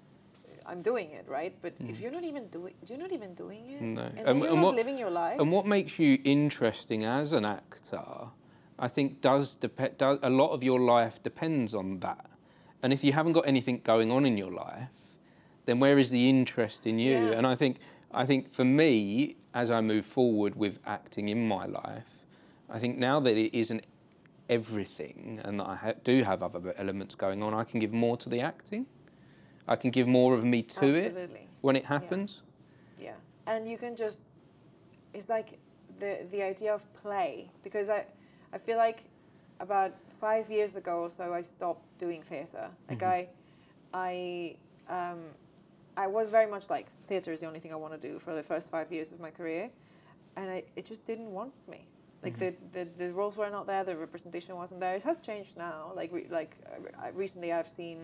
I'm doing it, right? But if you're not even doing it, no. and you're not living your life. And what makes you interesting as an actor, I think, does a lot of your life depends on that. And if you haven't got anything going on in your life, then where is the interest in you? Yeah. And I think for me, as I move forward with acting in my life, I think now that it isn't everything, and that I do have other elements going on, I can give more to the acting. I can give more of me to it when it happens. Yeah, and you can just, it's like the idea of play, because I feel like about 5 years ago or so I stopped doing theatre. Like I was very much like, theatre is the only thing I want to do for the first 5 years of my career, and it just didn't want me. Like the roles were not there, the representation wasn't there. It has changed now. Recently I've seen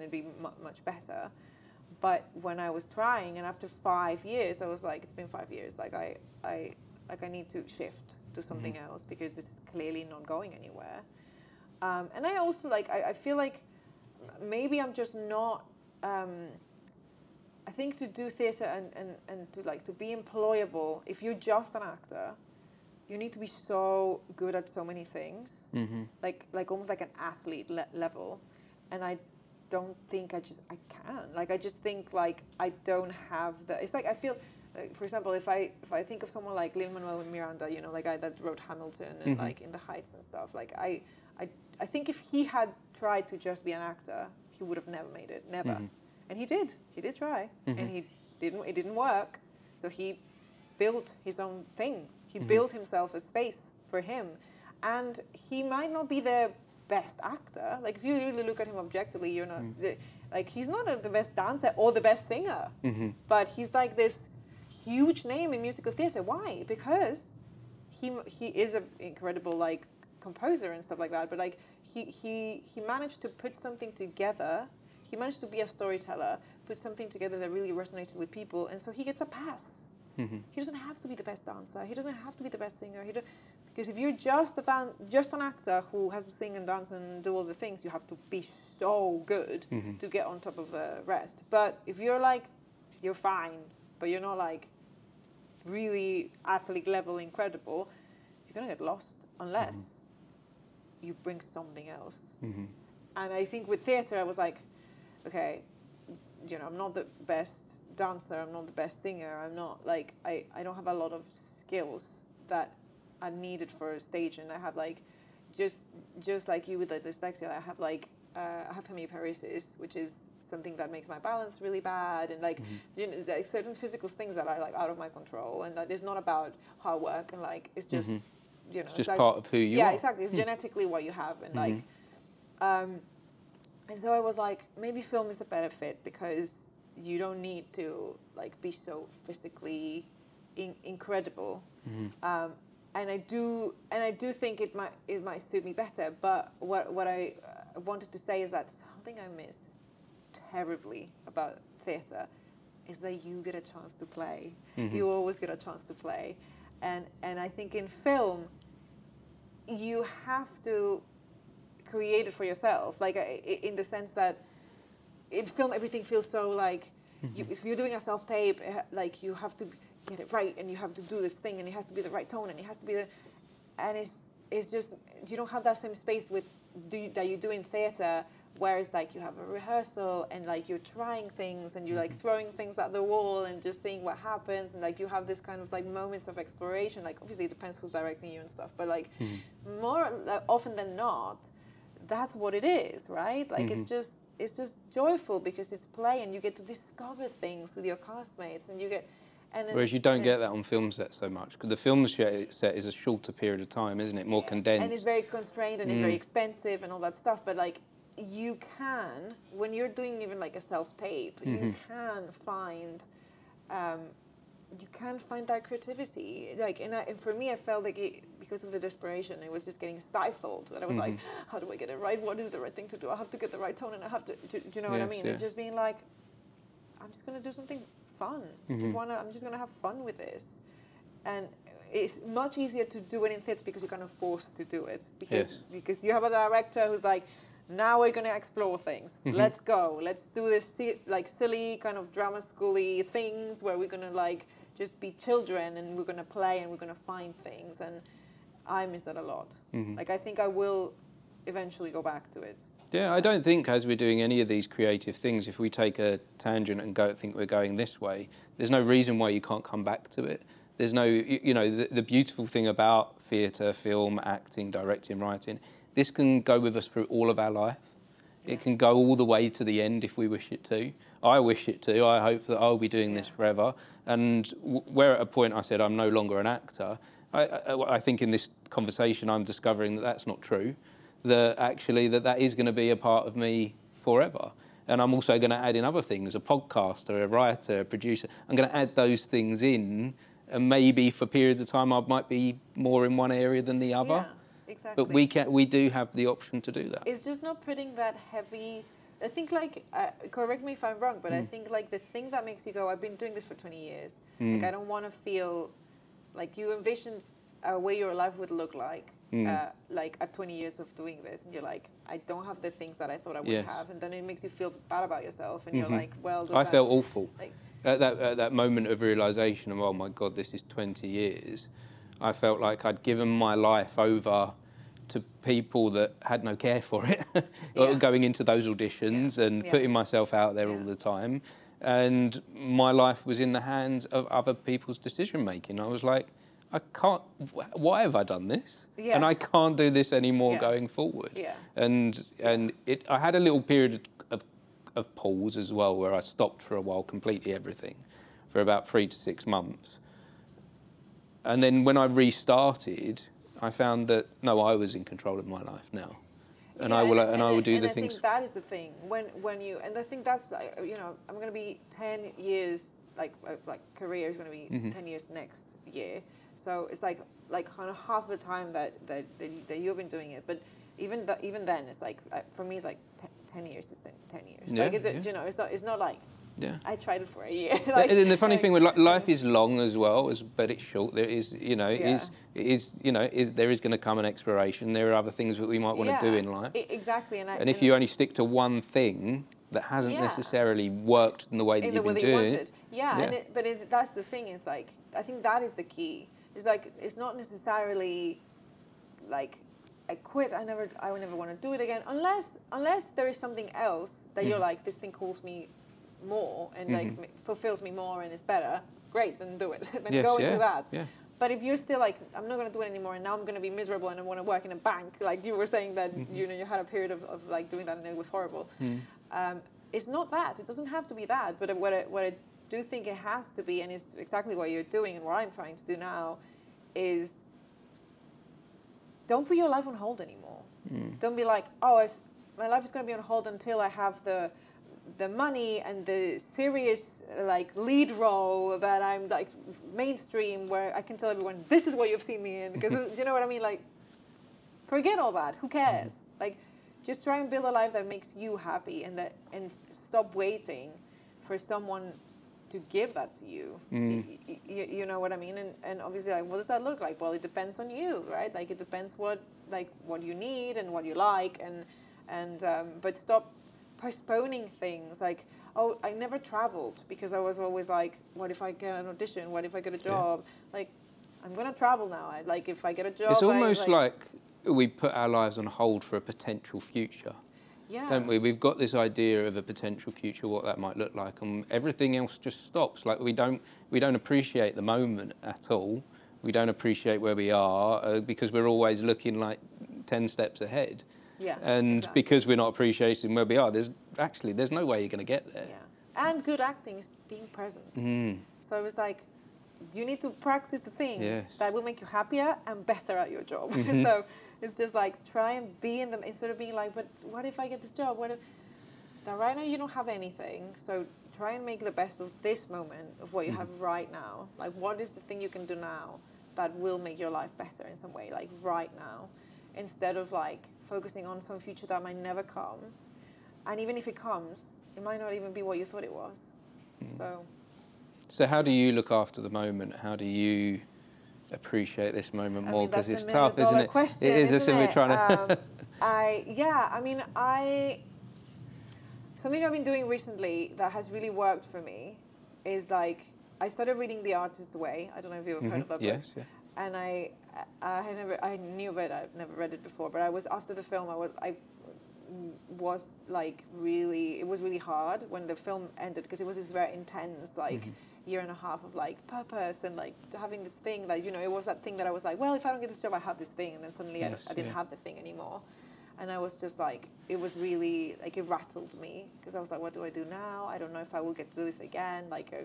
it be much better. But when I was trying, and after 5 years, I was like, it's been 5 years. Like I need to shift to something else, because this is clearly not going anywhere. And I also I feel like maybe I'm just not. I think to do theatre and to be employable, if you're just an actor, you need to be so good at so many things, like almost like an athlete level, and I don't think I can. Like I just think like I don't have the. It's like I feel, for example, if I think of someone like Lin-Manuel Miranda, you know, the guy that wrote Hamilton and like In the Heights and stuff. Like I think if he had tried to just be an actor, he would have never made it, never. And he did try, and it didn't work. So he built his own thing. He built himself a space for him, and he might not be the best actor. Like if you really look at him objectively, you're not he's not the best dancer or the best singer, but he's like this huge name in musical theatre. Why? Because he is an incredible like composer and stuff like that. But like he managed to put something together. He managed to be a storyteller, put something together that really resonated with people, and so he gets a pass. He doesn't have to be the best dancer. He doesn't have to be the best singer. Because if you're just an actor who has to sing and dance and do all the things, you have to be so good to get on top of the rest. But if you're like, you're fine, but you're not like really athlete level incredible, you're gonna get lost unless you bring something else. And I think with theatre, I was like, okay, you know, I'm not the best dancer, I'm not the best singer, I'm not like, I don't have a lot of skills that are needed for a stage, and I have like, just like you with the dyslexia, I have like, I have hemiparesis, which is something that makes my balance really bad, and like, you know, like certain physical things that are like out of my control, and that is not about hard work, and like, it's just, you know, it's just like, part of who you are. Yeah, exactly, it's genetically what you have, and like, and so I was like, maybe film is a better fit, because you don't need to like be so physically incredible, and I do think it might suit me better. But what I wanted to say is that something I miss terribly about theatre is that you get a chance to play. You always get a chance to play, and I think in film you have to create it for yourself, like in the sense that in film everything feels so like if you're doing a self-tape, like you have to get it right, and you have to do this thing, and it has to be the right tone, and it has to be and it's just you don't have that same space that you do in theatre, where it's like you have a rehearsal and like you're trying things and you're like throwing things at the wall and just seeing what happens, and like you have this kind of like moments of exploration. Like obviously it depends who's directing you and stuff, but like more often than not, that's what it is, right? Like it's just joyful because it's play and you get to discover things with your castmates, and you get. Whereas you don't get that on film set so much, because the film set is a shorter period of time, isn't it? More condensed. And it's very constrained and it's very expensive and all that stuff. But like you can, when you're doing even like a self-tape, you can find that creativity. Like, and for me, I felt like because of the desperation, it was just getting stifled. That I was like, how do I get it right? What is the right thing to do? I have to get the right tone, and I have to. Do you know what I mean? Yeah. And just being like, I'm just gonna do something fun. I'm just gonna have fun with this, and it's much easier to do it in theatre because you're kind of forced to do it because you have a director who's like, now we're gonna explore things. Let's go. Let's do this like silly kind of drama schooly things where we're gonna like just be children and we're gonna play and we're gonna find things. And I miss that a lot. Like I think I will eventually go back to it. Yeah, I don't think as we're doing any of these creative things, if we take a tangent and think we're going this way, there's no reason why you can't come back to it. There's no, you know, the beautiful thing about theatre, film, acting, directing, writing, this can go with us through all of our life. It can go all the way to the end if we wish it to. I wish it to. I hope that I'll be doing this forever. And where at a point I said I'm no longer an actor, I think in this conversation I'm discovering that that's not true. That actually that is going to be a part of me forever. And I'm also going to add in other things, a podcaster, a writer, a producer. I'm going to add those things in, and maybe for periods of time I might be more in one area than the other. Yeah, exactly. But we do have the option to do that. It's just not putting that heavy. I think like, correct me if I'm wrong, but I think like the thing that makes you go, I've been doing this for 20 years. Like I don't want to feel like you envisioned a way your life would look like at 20 years of doing this, and you're like, I don't have the things that I thought I would have, and then it makes you feel bad about yourself, and you're like, well, I felt awful. Like, at that moment of realisation of, oh my God, this is 20 years, I felt like I'd given my life over to people that had no care for it, going into those auditions and putting myself out there all the time, and my life was in the hands of other people's decision making. I was like, I can't. Why have I done this? And I can't do this anymore going forward. And I had a little period of pause as well, where I stopped for a while, completely everything, for about 3 to 6 months. And then when I restarted, I found that no, I was in control of my life now, and I will do the things. I think that is the thing when you, and I think that's I'm going to be 10 years like career is going to be 10 years next year. So it's like kind of half the time that you've been doing it. But even then, it's like for me, it's like 10 years is 10 years. Yeah, like it's not like I tried it for a year. And the funny thing with life is long as well, but it's short. There is there is going to come an expiration. There are other things that we might want to do in life. Exactly. And if you only stick to one thing that hasn't necessarily worked in the way that you've been doing it. That's the thing, is like, I think that is the key. It's like, it's not necessarily like I quit, I would never want to do it again, unless there is something else that you're like, this thing calls me more and like fulfills me more and is better. Great, then do it. Then go and do that. But if you're still like, I'm not going to do it anymore, and now I'm going to be miserable and I want to work in a bank, like you were saying that you had a period of like doing that and it was horrible. It's not that. It doesn't have to be that. But what I do think it has to be, and it's exactly what you're doing and what I'm trying to do now, is don't put your life on hold anymore. Don't be like, oh, my life is going to be on hold until I have the money and the serious like lead role that I'm like mainstream, where I can tell everyone this is what you've seen me in, because do you know what I mean? Like, forget all that. Who cares? Like, just try and build a life that makes you happy, and stop waiting for someone to give that to you. You know what I mean? And obviously, like, what does that look like? Well, it depends on you, right? Like, it depends what you need and what you like, and but stop postponing things. Like, oh, I never traveled because I was always like, what if I get an audition? What if I get a job? Like, I'm gonna travel now. Like, if I get a job, it's almost like we put our lives on hold for a potential future, Yeah. don't we? We've got this idea of a potential future, what that might look like, and everything else just stops. Like we don't appreciate the moment at all. We don't appreciate where we are because we're always looking like 10 steps ahead. Yeah. And exactly. because we're not appreciating where we are, there's no way you're going to get there. Yeah. And good acting is being present. Mm. So it was like, you need to practice the thing Yes. that will make you happier and better at your job. Mm-hmm. So it's just like, try and be in them instead of being like, but what if I get this job? What if... Now, right now you don't have anything, so try and make the best of this moment, of what you have right now. Like, what is the thing you can do now that will make your life better in some way, like right now, instead of like focusing on some future that might never come. And even if it comes, it might not even be what you thought it was. So how do you look after the moment? How do you appreciate this moment more? Because it's tough, isn't it? Question, it is, isn't we're it? trying to... Something I've been doing recently that has really worked for me is like, I started reading The Artist's Way. I don't know if you've heard of that book. Yes, yeah. And I knew of it. I've never read it before. But I was, after the film, I was like really, it was really hard when the film ended, because it was this very intense year and a half of like purpose and like having this thing that, you know, it was that thing that I was like, well, if I don't get this job, I have this thing, and then suddenly I didn't have the thing anymore. And I was just like, it was really like, it rattled me, because I was like, what do I do now? I don't know if I will get to do this again. Like I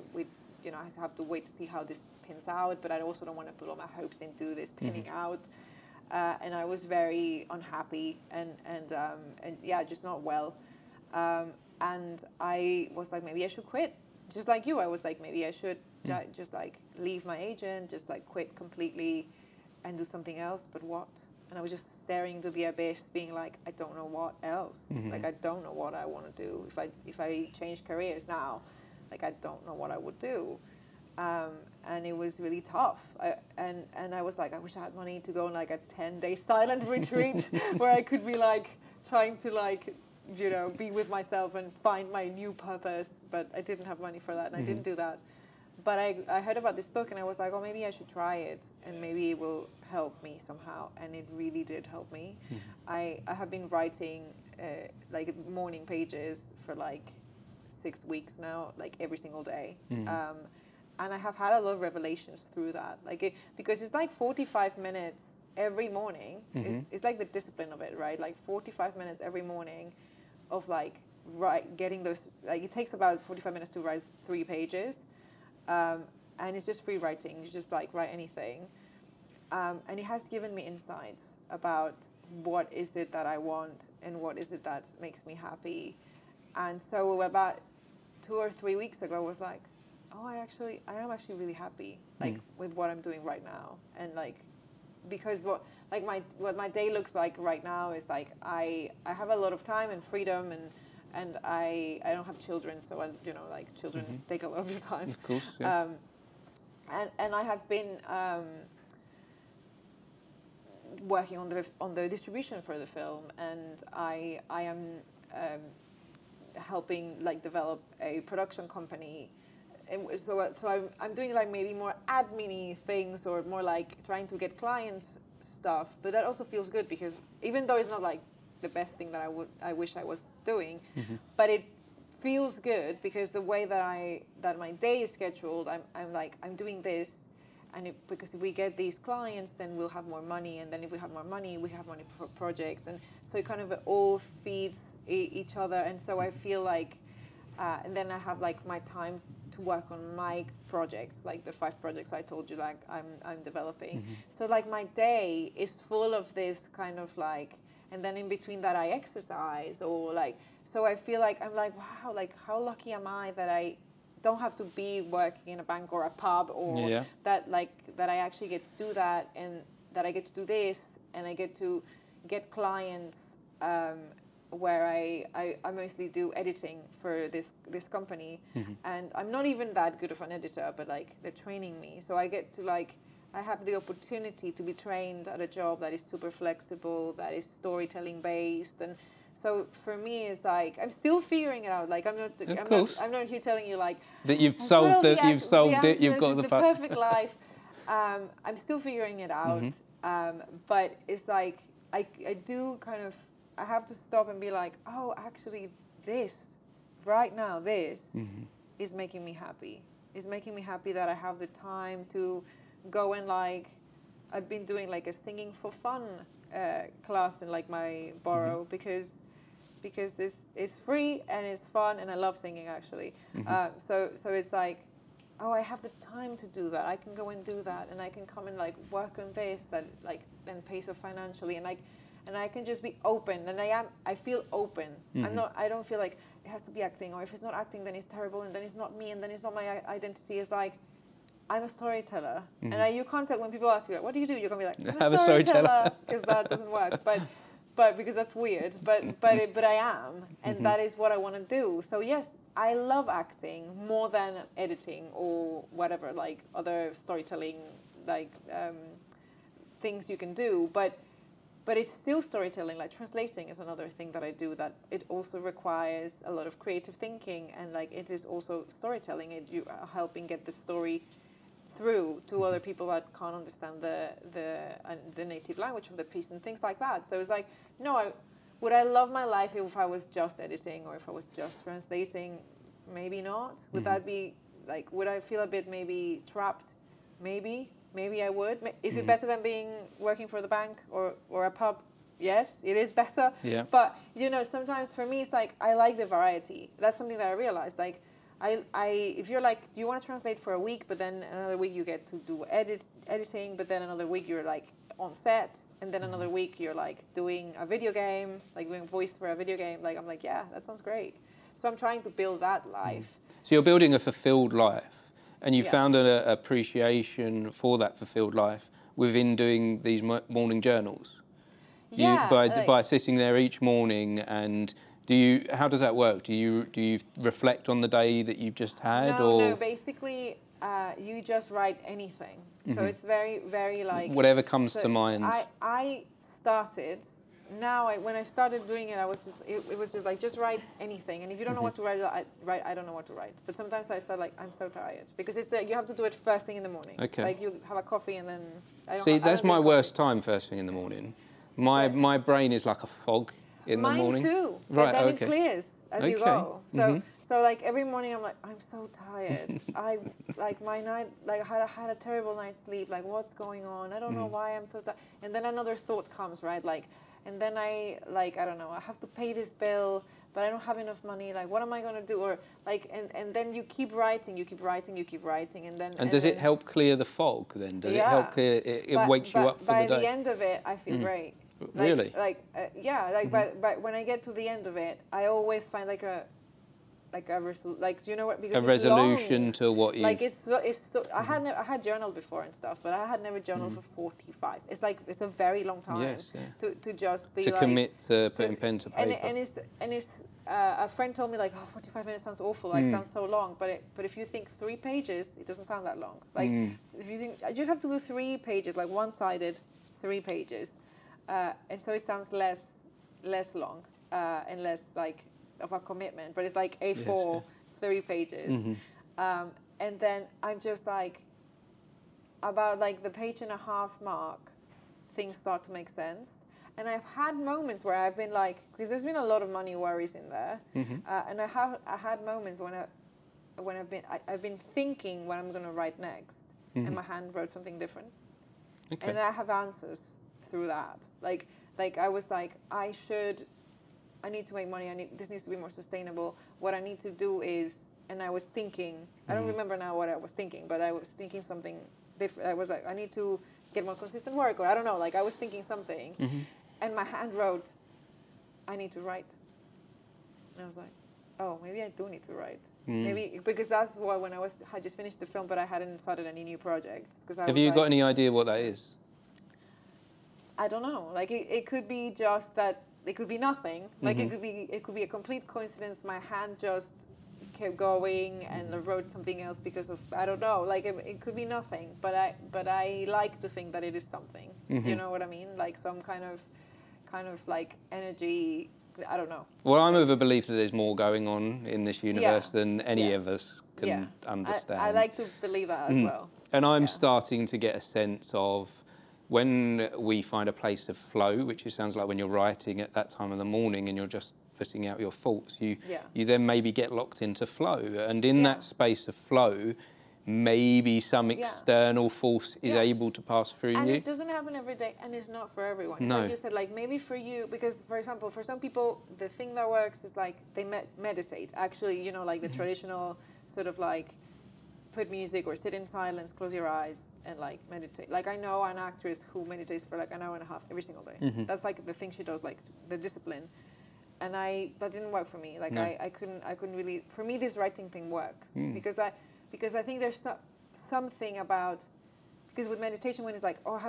have to wait to see how this pins out, but I also don't want to put all my hopes into this pinning out. And I was very unhappy and just not well. And I was like, maybe I should quit. Just like you, I was like, maybe I should just like leave my agent, just like quit completely and do something else, but what? And I was just staring into the abyss, being like, I don't know what else. Like, I don't know what I want to do. If I change careers now, like, I don't know what I would do. And it was really tough. And I was like, I wish I had money to go on like a 10-day silent retreat where I could be like trying to like, you know, be with myself and find my new purpose. But I didn't have money for that, and I didn't do that. But I heard about this book, and I was like, oh, maybe I should try it, and maybe it will help me somehow. And it really did help me. I have been writing like morning pages for like 6 weeks now, like every single day. And I have had a lot of revelations through that, because it's like 45 minutes every morning. It's like the discipline of it, right? Like 45 minutes every morning of like getting those, like it takes about 45 minutes to write 3 pages. And it's just free writing. You just like write anything. And it has given me insights about what is it that I want and what is it that makes me happy. And so about 2 or 3 weeks ago, I was like, oh, I am actually really happy, like with what I'm doing right now. And like, because what my day looks like right now is like, I have a lot of time and freedom, and I don't have children, so like children take a lot of your time. Of course, yeah. And I have been working on the distribution for the film, and I am helping like develop a production company. And so I'm doing like maybe more admin-y things, or more like trying to get clients stuff. But that also feels good, because even though it's not like the best thing that I wish I was doing, but it feels good, because the way that my day is scheduled, I'm doing this, and because if we get these clients, then we'll have more money, and then if we have more money, we have money for projects, and so it kind of all feeds each other. And so I feel like, and then I have like my time to work on my projects, like the 5 projects I told you, like I'm developing. So like my day is full of this kind of like, and then in between that I exercise, or like, so I feel like I'm like, wow, like how lucky am I that I don't have to be working in a bank or a pub, or that I actually get to do that, and that I get to do this, and I get to get clients where I mostly do editing for this company, and I'm not even that good of an editor, but like they're training me, so I get to like, I have the opportunity to be trained at a job that is super flexible, that is storytelling based. And so for me, it's like, I'm still figuring it out. Like I'm not here telling you like that you've solved it, you've got the perfect life. I'm still figuring it out. But it's like, I do kind of, I have to stop and be like, oh, actually this, right now, this is making me happy. It's making me happy that I have the time to go and like, I've been doing like a singing for fun class in like my borough because this is free and it's fun and I love singing actually. So it's like, oh, I have the time to do that. I can go and do that, and I can come and like work on this that like then pays off financially, and I can just be open, and I feel open. I don't feel like it has to be acting, or if it's not acting, then it's terrible, and then it's not me, and then it's not my identity. It's like, I'm a storyteller, and you can't tell when people ask you, like, what do you do? You're gonna be like, I'm a storyteller, because that doesn't work, but because that's weird, but I am, and that is what I want to do. So yes, I love acting more than editing or whatever, like other storytelling, like things you can do, but it's still storytelling. Like translating is another thing that I do that it also requires a lot of creative thinking, and like it is also storytelling. You are helping get the story through to other people that can't understand the native language of the piece and things like that. So it's like, no, would I love my life if I was just editing or if I was just translating? Maybe not. Would that be like, would I feel a bit maybe trapped? Maybe I would. Is it better than working for the bank or a pub? Yes, it is better. Yeah. But you know, sometimes for me it's like I like the variety. That's something that I realized. Like if you're like, do you want to translate for a week, but then another week you get to do editing, but then another week you're like on set, and then another week you're like doing a video game, like doing voice for a video game. Like I'm like, yeah, that sounds great. So I'm trying to build that life. So you're building a fulfilled life, and you found an appreciation for that fulfilled life within doing these morning journals. By sitting there each morning, and how does that work? Do you reflect on the day that you've just had? No, basically you just write anything. So it's very, very like whatever comes to mind. I started. Now, when I started doing it, it was just like, just write anything. And if you don't know what to write, I don't know what to write. But sometimes I start like, I'm so tired. Because it's you have to do it first thing in the morning. Okay. Like you have a coffee and then... That's my worst time, first thing in the morning. My brain is like a fog in the morning. Mine too. Right, and then it clears as you go. So like every morning I'm like, I'm so tired. My night, like I had a terrible night's sleep. Like what's going on? I don't know why I'm so tired. And then another thought comes, right? Like, and then I don't know, I have to pay this bill, but I don't have enough money. Like, what am I going to do? Or like, and then you keep writing, and then. And does it help clear the fog then? Does it help clear? It wakes you up for the day. By the end of it, I feel great. Really? But when I get to the end of it, I always find do you know what? Because a resolution to what you like. I had journaled before and stuff, but I had never journaled for 45. It's a very long time to just be to commit to putting pen to paper. And a friend told me like, 45 minutes sounds awful, like sounds so long. But if you think 3 pages, it doesn't sound that long. Like if you think, I just have to do 3 pages, like one-sided, 3 pages, and so it sounds less long and less like of a commitment, but it's like A4, 3 pages. And then I'm just like, about like the page and a half mark, things start to make sense. And I've had moments where I've been like, because there's been a lot of money worries in there, and I had moments when I've been thinking what I'm going to write next, and my hand wrote something different, and I have answers through that. Like I was like, I need to make money. This needs to be more sustainable. What I need to do is, and I was thinking, I don't remember now what I was thinking, but I was thinking something different. I was like, I need to get more consistent work, or I don't know. Like I was thinking something, and my hand wrote, I need to write. And I was like, oh, maybe I do need to write. Maybe because that's why when I had just finished the film, but I hadn't started any new projects. Have you got any idea what that is? I don't know. Like it could be just that. It could be nothing. Like it could be a complete coincidence. My hand just kept going and I wrote something else because of, I don't know. Like it could be nothing. But I like to think that it is something. You know what I mean? Like some kind of like energy. I don't know. Well, I'm of a belief that there's more going on in this universe than any of us can understand. I like to believe that as well. And I'm starting to get a sense of when we find a place of flow, which it sounds like when you're writing at that time of the morning and you're just putting out your thoughts, you then maybe get locked into flow. And in that space of flow, maybe some external force is able to pass through and you. it doesn't happen every day, and it's not for everyone. It's No. like you said, like maybe for you, because for example, for some people, the thing that works is like they meditate. Actually, you know, like the traditional sort of like put music or sit in silence, close your eyes, and like meditate. Like I know an actress who meditates for like an hour and a half every single day. That's like the thing she does, like the discipline. And that didn't work for me. Like I couldn't really. For me, this writing thing works because I think there's something about, because with meditation, when it's like, oh,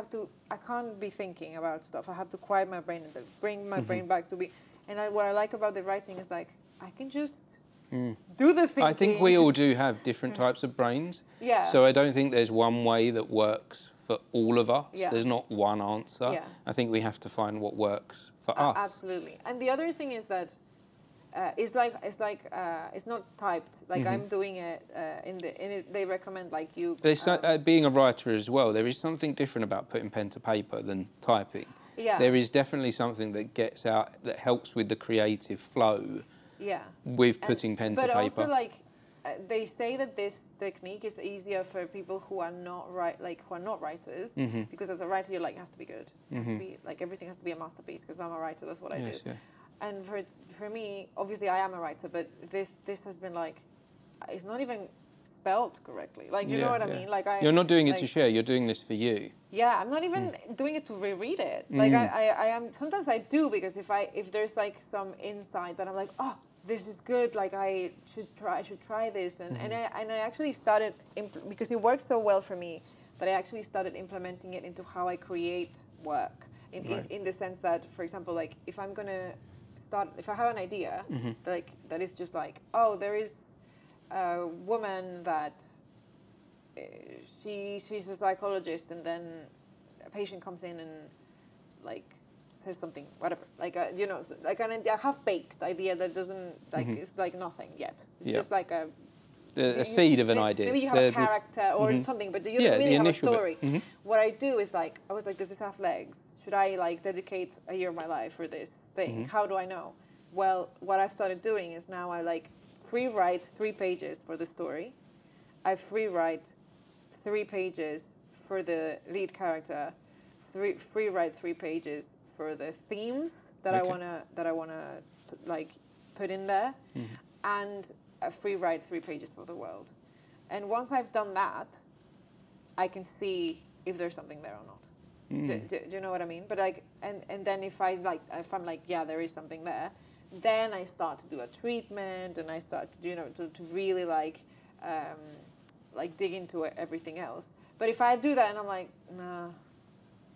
I can't be thinking about stuff. I have to quiet my brain and bring my brain back to be. And what I like about the writing is like, I can just do the thinking. I think we all do have different types of brains. Yeah. So I don't think there's one way that works for all of us. Yeah. There's not one answer. Yeah. I think we have to find what works for us. Absolutely. And the other thing is that it's not typed. Like I'm doing it in it. They recommend like you. There's being a writer as well. There is something different about putting pen to paper than typing. Yeah. There is definitely something that gets out, that helps with the creative flow. Yeah. With putting pen to paper. But also like they say that this technique is easier for people who are not writers, because as a writer you're like, it has to be good. It has to be like, everything has to be a masterpiece because I'm a writer. That's what I do. Yeah. And for me, obviously I am a writer, but this has been like, it's not even spelled correctly. Like, you know what I mean? Like you're not doing it to share. You're doing this for you. Yeah, I'm not even doing it to reread it. Like I am. Sometimes I do, because if there's like some insight that I'm like, oh, this is good. Like I should try this. And I actually started because it works so well for me that I actually started implementing it into how I create work. In the sense that, for example, like if I'm gonna if I have an idea, that is just like, oh, there is a woman that she's a psychologist, and then a patient comes in and like says something, whatever, like like a half-baked idea that doesn't like it's like nothing yet. It's just like a seed of an idea. Maybe you have a character or something, but you don't really have a story. What I do is like, I was like, does this have legs? Should I like dedicate a year of my life for this thing? How do I know? Well, what I've started doing is now I like free write 3 pages for the story. I free write 3 pages for the lead character. Free write 3 pages for the themes that I wanna like put in there, and a free write 3 pages for the world. And once I've done that, I can see if there's something there or not. Do you know what I mean? But like, and then if I'm like, yeah, there is something there, then I start to do a treatment, and I start to to really like dig into everything else. But if I do that and I'm like, nah,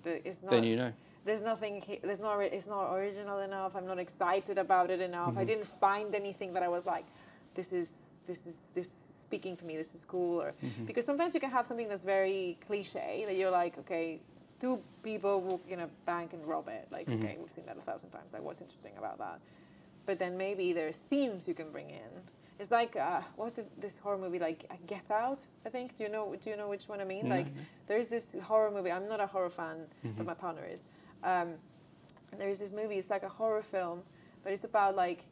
it's not. Then you know. There's nothing. It's not original enough. I'm not excited about it enough. I didn't find anything that I was like, this is speaking to me. This is cool. Or because sometimes you can have something that's very cliche that you're like, okay, 2 people walk in a bank and rob it. Like, okay, we've seen that 1,000 times. Like, what's interesting about that? But then maybe there are themes you can bring in. It's like, what's this horror movie, like Get Out, I think? Do you know which one I mean? Like, there's this horror movie. I'm not a horror fan, but my partner is. There's this movie. It's like a horror film, but it's about like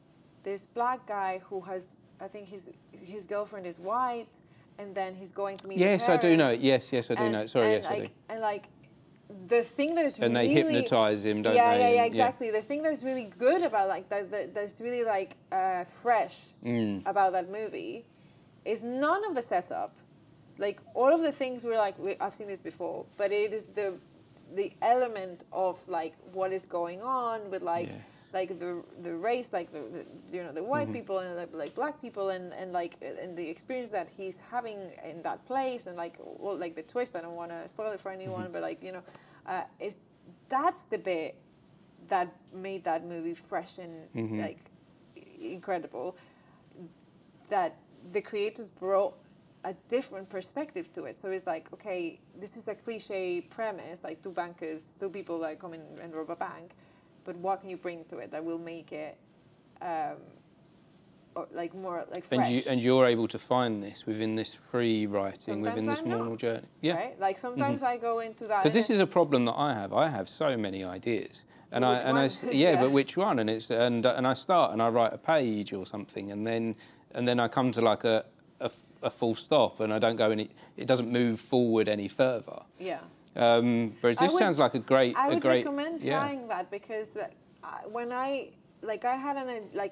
this black guy who has, I think his girlfriend is white, and then he's going to meet. Yes, her parents. I do know it. Yes, I do know it. Sorry, yes, I do. And like, the thing that's and really... they hypnotise him, don't they? Yeah, exactly. The thing that's really good about like that's really like fresh about that movie is none of the setup. Like all of the things we're like, I've seen this before, but it is the element of like what is going on with like the race, like the white people and like black people and the experience that he's having in that place, and like the twist. I don't want to spoil it for anyone, but like that's the bit that made that movie fresh and like incredible. That the creators brought a different perspective to it. So it's like, okay, this is a cliche premise, like 2 people that come in and rob a bank. But what can you bring to it that will make it like more like fresh. And you're able to find this within this free writing, Sometimes within this I'm moral not, journey. Yeah. Right? Like sometimes I go into that. Because this is a problem that I have. I have so many ideas, and but which one? And it's and I start and I write a page or something, and then I come to like a full stop, and I don't go any. It doesn't move forward any further. Yeah. But this sounds like a great. I would recommend trying that, because when I had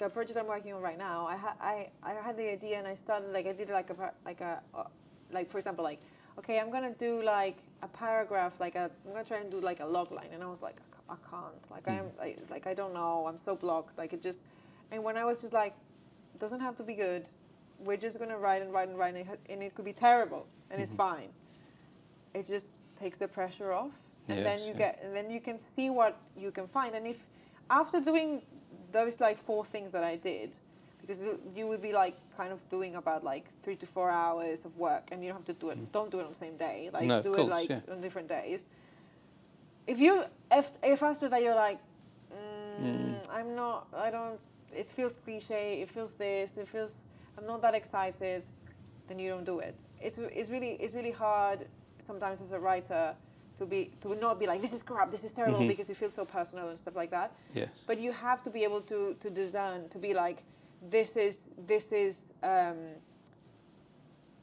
a project I'm working on right now. I had the idea, and I started I did like for example, okay, I'm gonna do like a paragraph, I'm gonna try and do like a log line, and I was like, I can't, I don't know, I'm so blocked, and when I was just like, it doesn't have to be good, we're just gonna write, and it could be terrible, and it's fine. It just takes the pressure off, and then you can see what you can find, and if after doing those 4 things that I did, because you would be kind of doing about 3 to 4 hours of work, and you don't have to do it. Don't do it on the same day. Do it on different days. If after that you're like, I'm not. I don't. It feels cliche. It feels this. It feels. I'm not that excited. Then you don't do it. It's really hard sometimes as a writer to not be like, this is crap, this is terrible, because it feels so personal and stuff like that. Yes. But you have to be able to discern, to be like, this is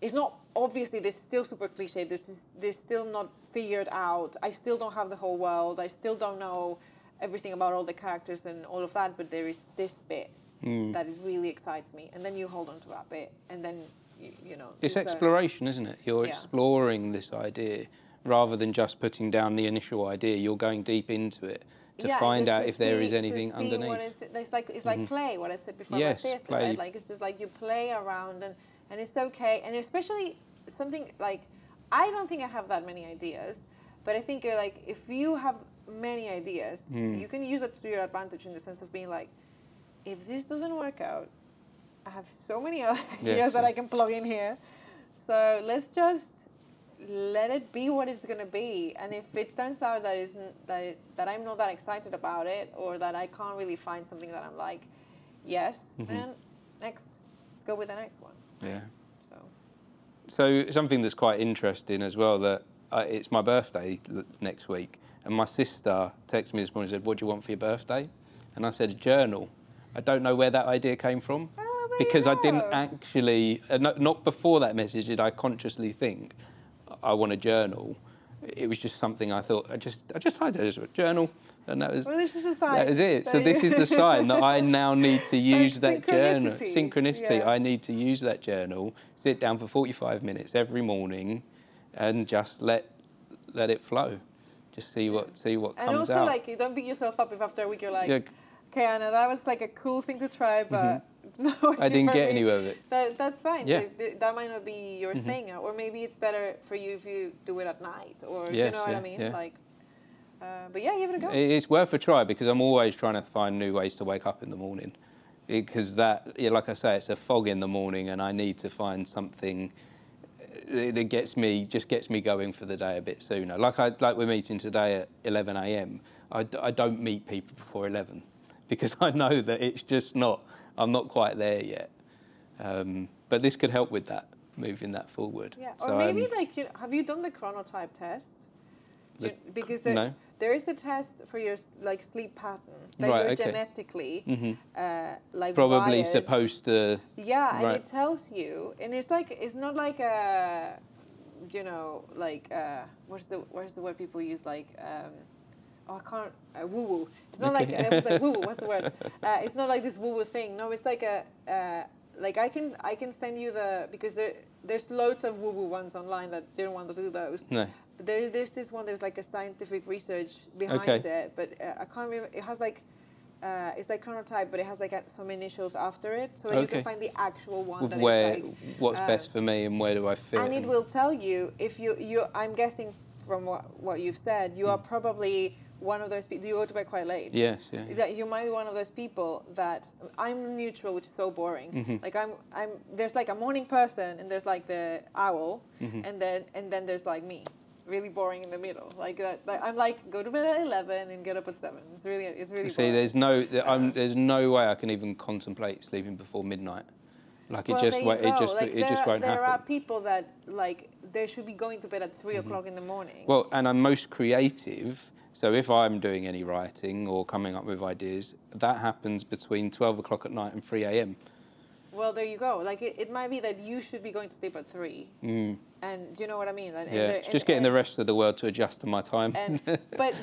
it's not, obviously this is still super cliche, this still not figured out, I still don't have the whole world, I still don't know everything about all the characters and all of that, but there is this bit that really excites me, and then you hold on to that bit, and then you know. It's exploration, isn't it? You're exploring this idea. Rather than just putting down the initial idea, you're going deep into it to find out if there is anything underneath. It's like play, what I said before about theatre, right? It's just you play around, and it's okay. And especially something I don't think I have that many ideas, but I think if you have many ideas, you can use it to your advantage, in the sense of being like, if this doesn't work out, I have so many other ideas that I can plug in here. So let's just let it be what it's going to be, and if it turns out that I'm not that excited about it, or that I can't really find something that I'm like, man, next, let's go with the next one. Yeah. So something that's quite interesting as well, that it's my birthday next week, and my sister texted me this morning and said, what do you want for your birthday? And I said, a journal. I don't know where that idea came from, because I didn't actually, not before that message did I consciously think I want a journal. It was just something I thought, I just tried to a journal, and that was. Well, this is a sign. That is it. So this is the sign that I now need to use that journal. Synchronicity. Yeah. I need to use that journal. Sit down for 45 minutes every morning, and just let it flow. Just see what comes out. And also, you don't beat yourself up if after a week you're like, okay, Anna, that was a cool thing to try, but. No, I didn't get anywhere with it. That's fine. Yeah. That might not be your thing, or maybe it's better for you if you do it at night, or do you know what I mean? Yeah. But give it a go. It's worth a try, because I'm always trying to find new ways to wake up in the morning, because like I say, it's a fog in the morning, and I need to find something that gets me going for the day a bit sooner. Like we're meeting today at 11 a.m. I don't meet people before 11, because I know that it's just not. I'm not quite there yet, but this could help with that, moving that forward. Yeah, or maybe have you done the chronotype test? Because there is a test for your sleep pattern that you're genetically probably wired. Supposed to. Yeah, and it tells you, and it's not like a, what's the word people use I can't woo woo. It's not like I was like woo woo. What's the word? It's not like this woo woo thing. No, it's like a I can send you because there's loads of woo woo ones online that didn't want to do those. No. But there's this one. There's a scientific research behind it, but I can't remember. It has it's like chronotype, but it has some initials after it, so that you can find the actual one. With that is what's best for me and where do I fit. And it will tell you if you. I'm guessing from what you've said, you are probably one of those people. Do you go to bed quite late? Yes, yeah. That you might be one of those people that I'm neutral, which is so boring. There's a morning person, and there's the owl, and then there's me, really boring in the middle. Like that, I'm like, go to bed at 11 and get up at 7. It's really See, boring. there's no way I can even contemplate sleeping before midnight. Like Well, it just there you won't, go. it just Like, it just won't there are happen. people that like they should be going to bed at 3 o'clock in the morning. Well, and I'm most creative. So if I'm doing any writing or coming up with ideas, that happens between 12 o'clock at night and 3 a.m. Well, there you go. Like it might be that you should be going to sleep at 3. Mm. And do you know what I mean? And, Yeah, it's just getting the rest of the world to adjust to my time. And but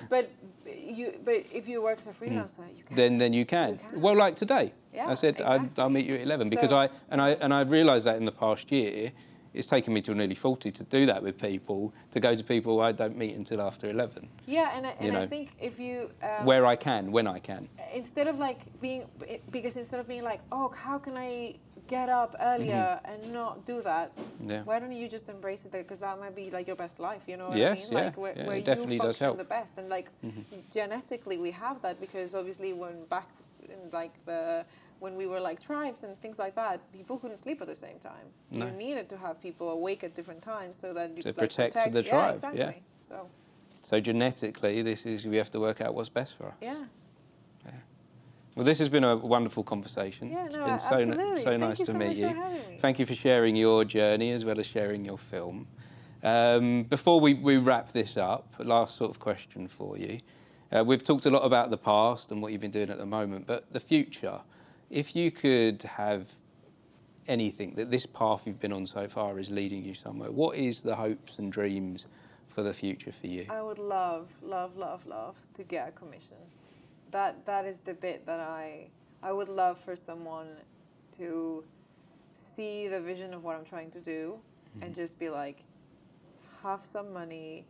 if you work as a freelancer, you can. Then you can. You can. Well, like today, Yeah, I said exactly. I'll meet you at 11 because So- I realised that in the past year, it's taken me till nearly 40 to do that with people, to go to people I don't meet until after 11. Yeah, and know. I think if you Where I can, when I can. instead of like being like, oh, how can I get up earlier and not do that? Yeah. Why don't you just embrace it? Because that might be like your best life. You know what Yes, I mean? yeah, Like where it you definitely does function help. the best, and like genetically we have that because obviously back in like when we were like tribes and things like that, people couldn't sleep at the same time. No. You needed to have people awake at different times so that you To could like, protect the tribe, Yeah, exactly. yeah. So So genetically, we have to work out what's best for us. yeah. Well, this has been a wonderful conversation. Yeah, It's no, been absolutely. so Thank nice you to so meet much you. for having me. Thank you for sharing your journey as well as sharing your film. Before we wrap this up, last sort of question for you. We've talked a lot about the past and what you've been doing at the moment, but the future, if you could have anything that this path you've been on so far is leading you somewhere, what is the hopes and dreams for the future for you? I would love to get a commission. That is the bit that I would love for someone to see the vision of what I'm trying to do and just be like, have some money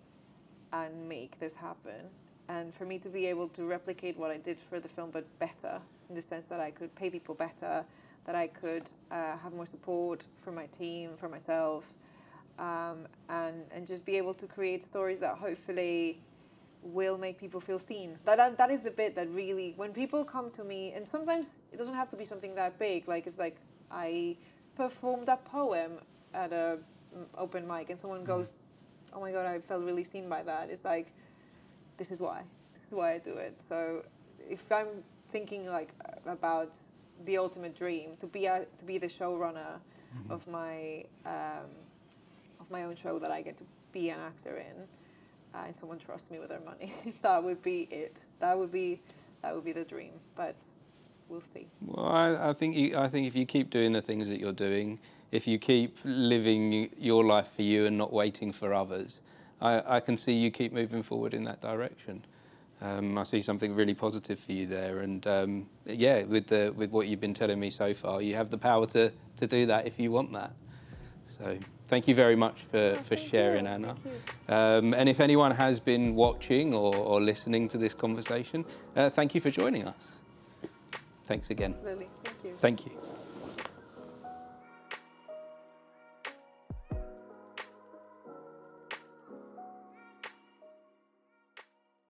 and make this happen. And for me to be able to replicate what I did for the film, but better, in the sense that I could pay people better, that I could have more support for my team, for myself, and just be able to create stories that hopefully will make people feel seen. That is the bit that really, when people come to me, and sometimes it doesn't have to be something that big, like it's like I performed a poem at a open mic and someone goes, oh my God, I felt really seen by that. It's like, this is why I do it. So if I'm thinking like about the ultimate dream, to be the showrunner of my own show that I get to be an actor in, and someone trusts me with their money, that would be it. That would be the dream. But we'll see. Well, I think if you keep doing the things that you're doing, if you keep living your life for you and not waiting for others, I can see you keep moving forward in that direction. I see something really positive for you there, and with what you've been telling me so far, you have the power to do that if you want that. So thank you very much for sharing, Anna. Thank you. And if anyone has been watching or listening to this conversation, thank you for joining us. Thanks again. Absolutely. Thank you. Thank you.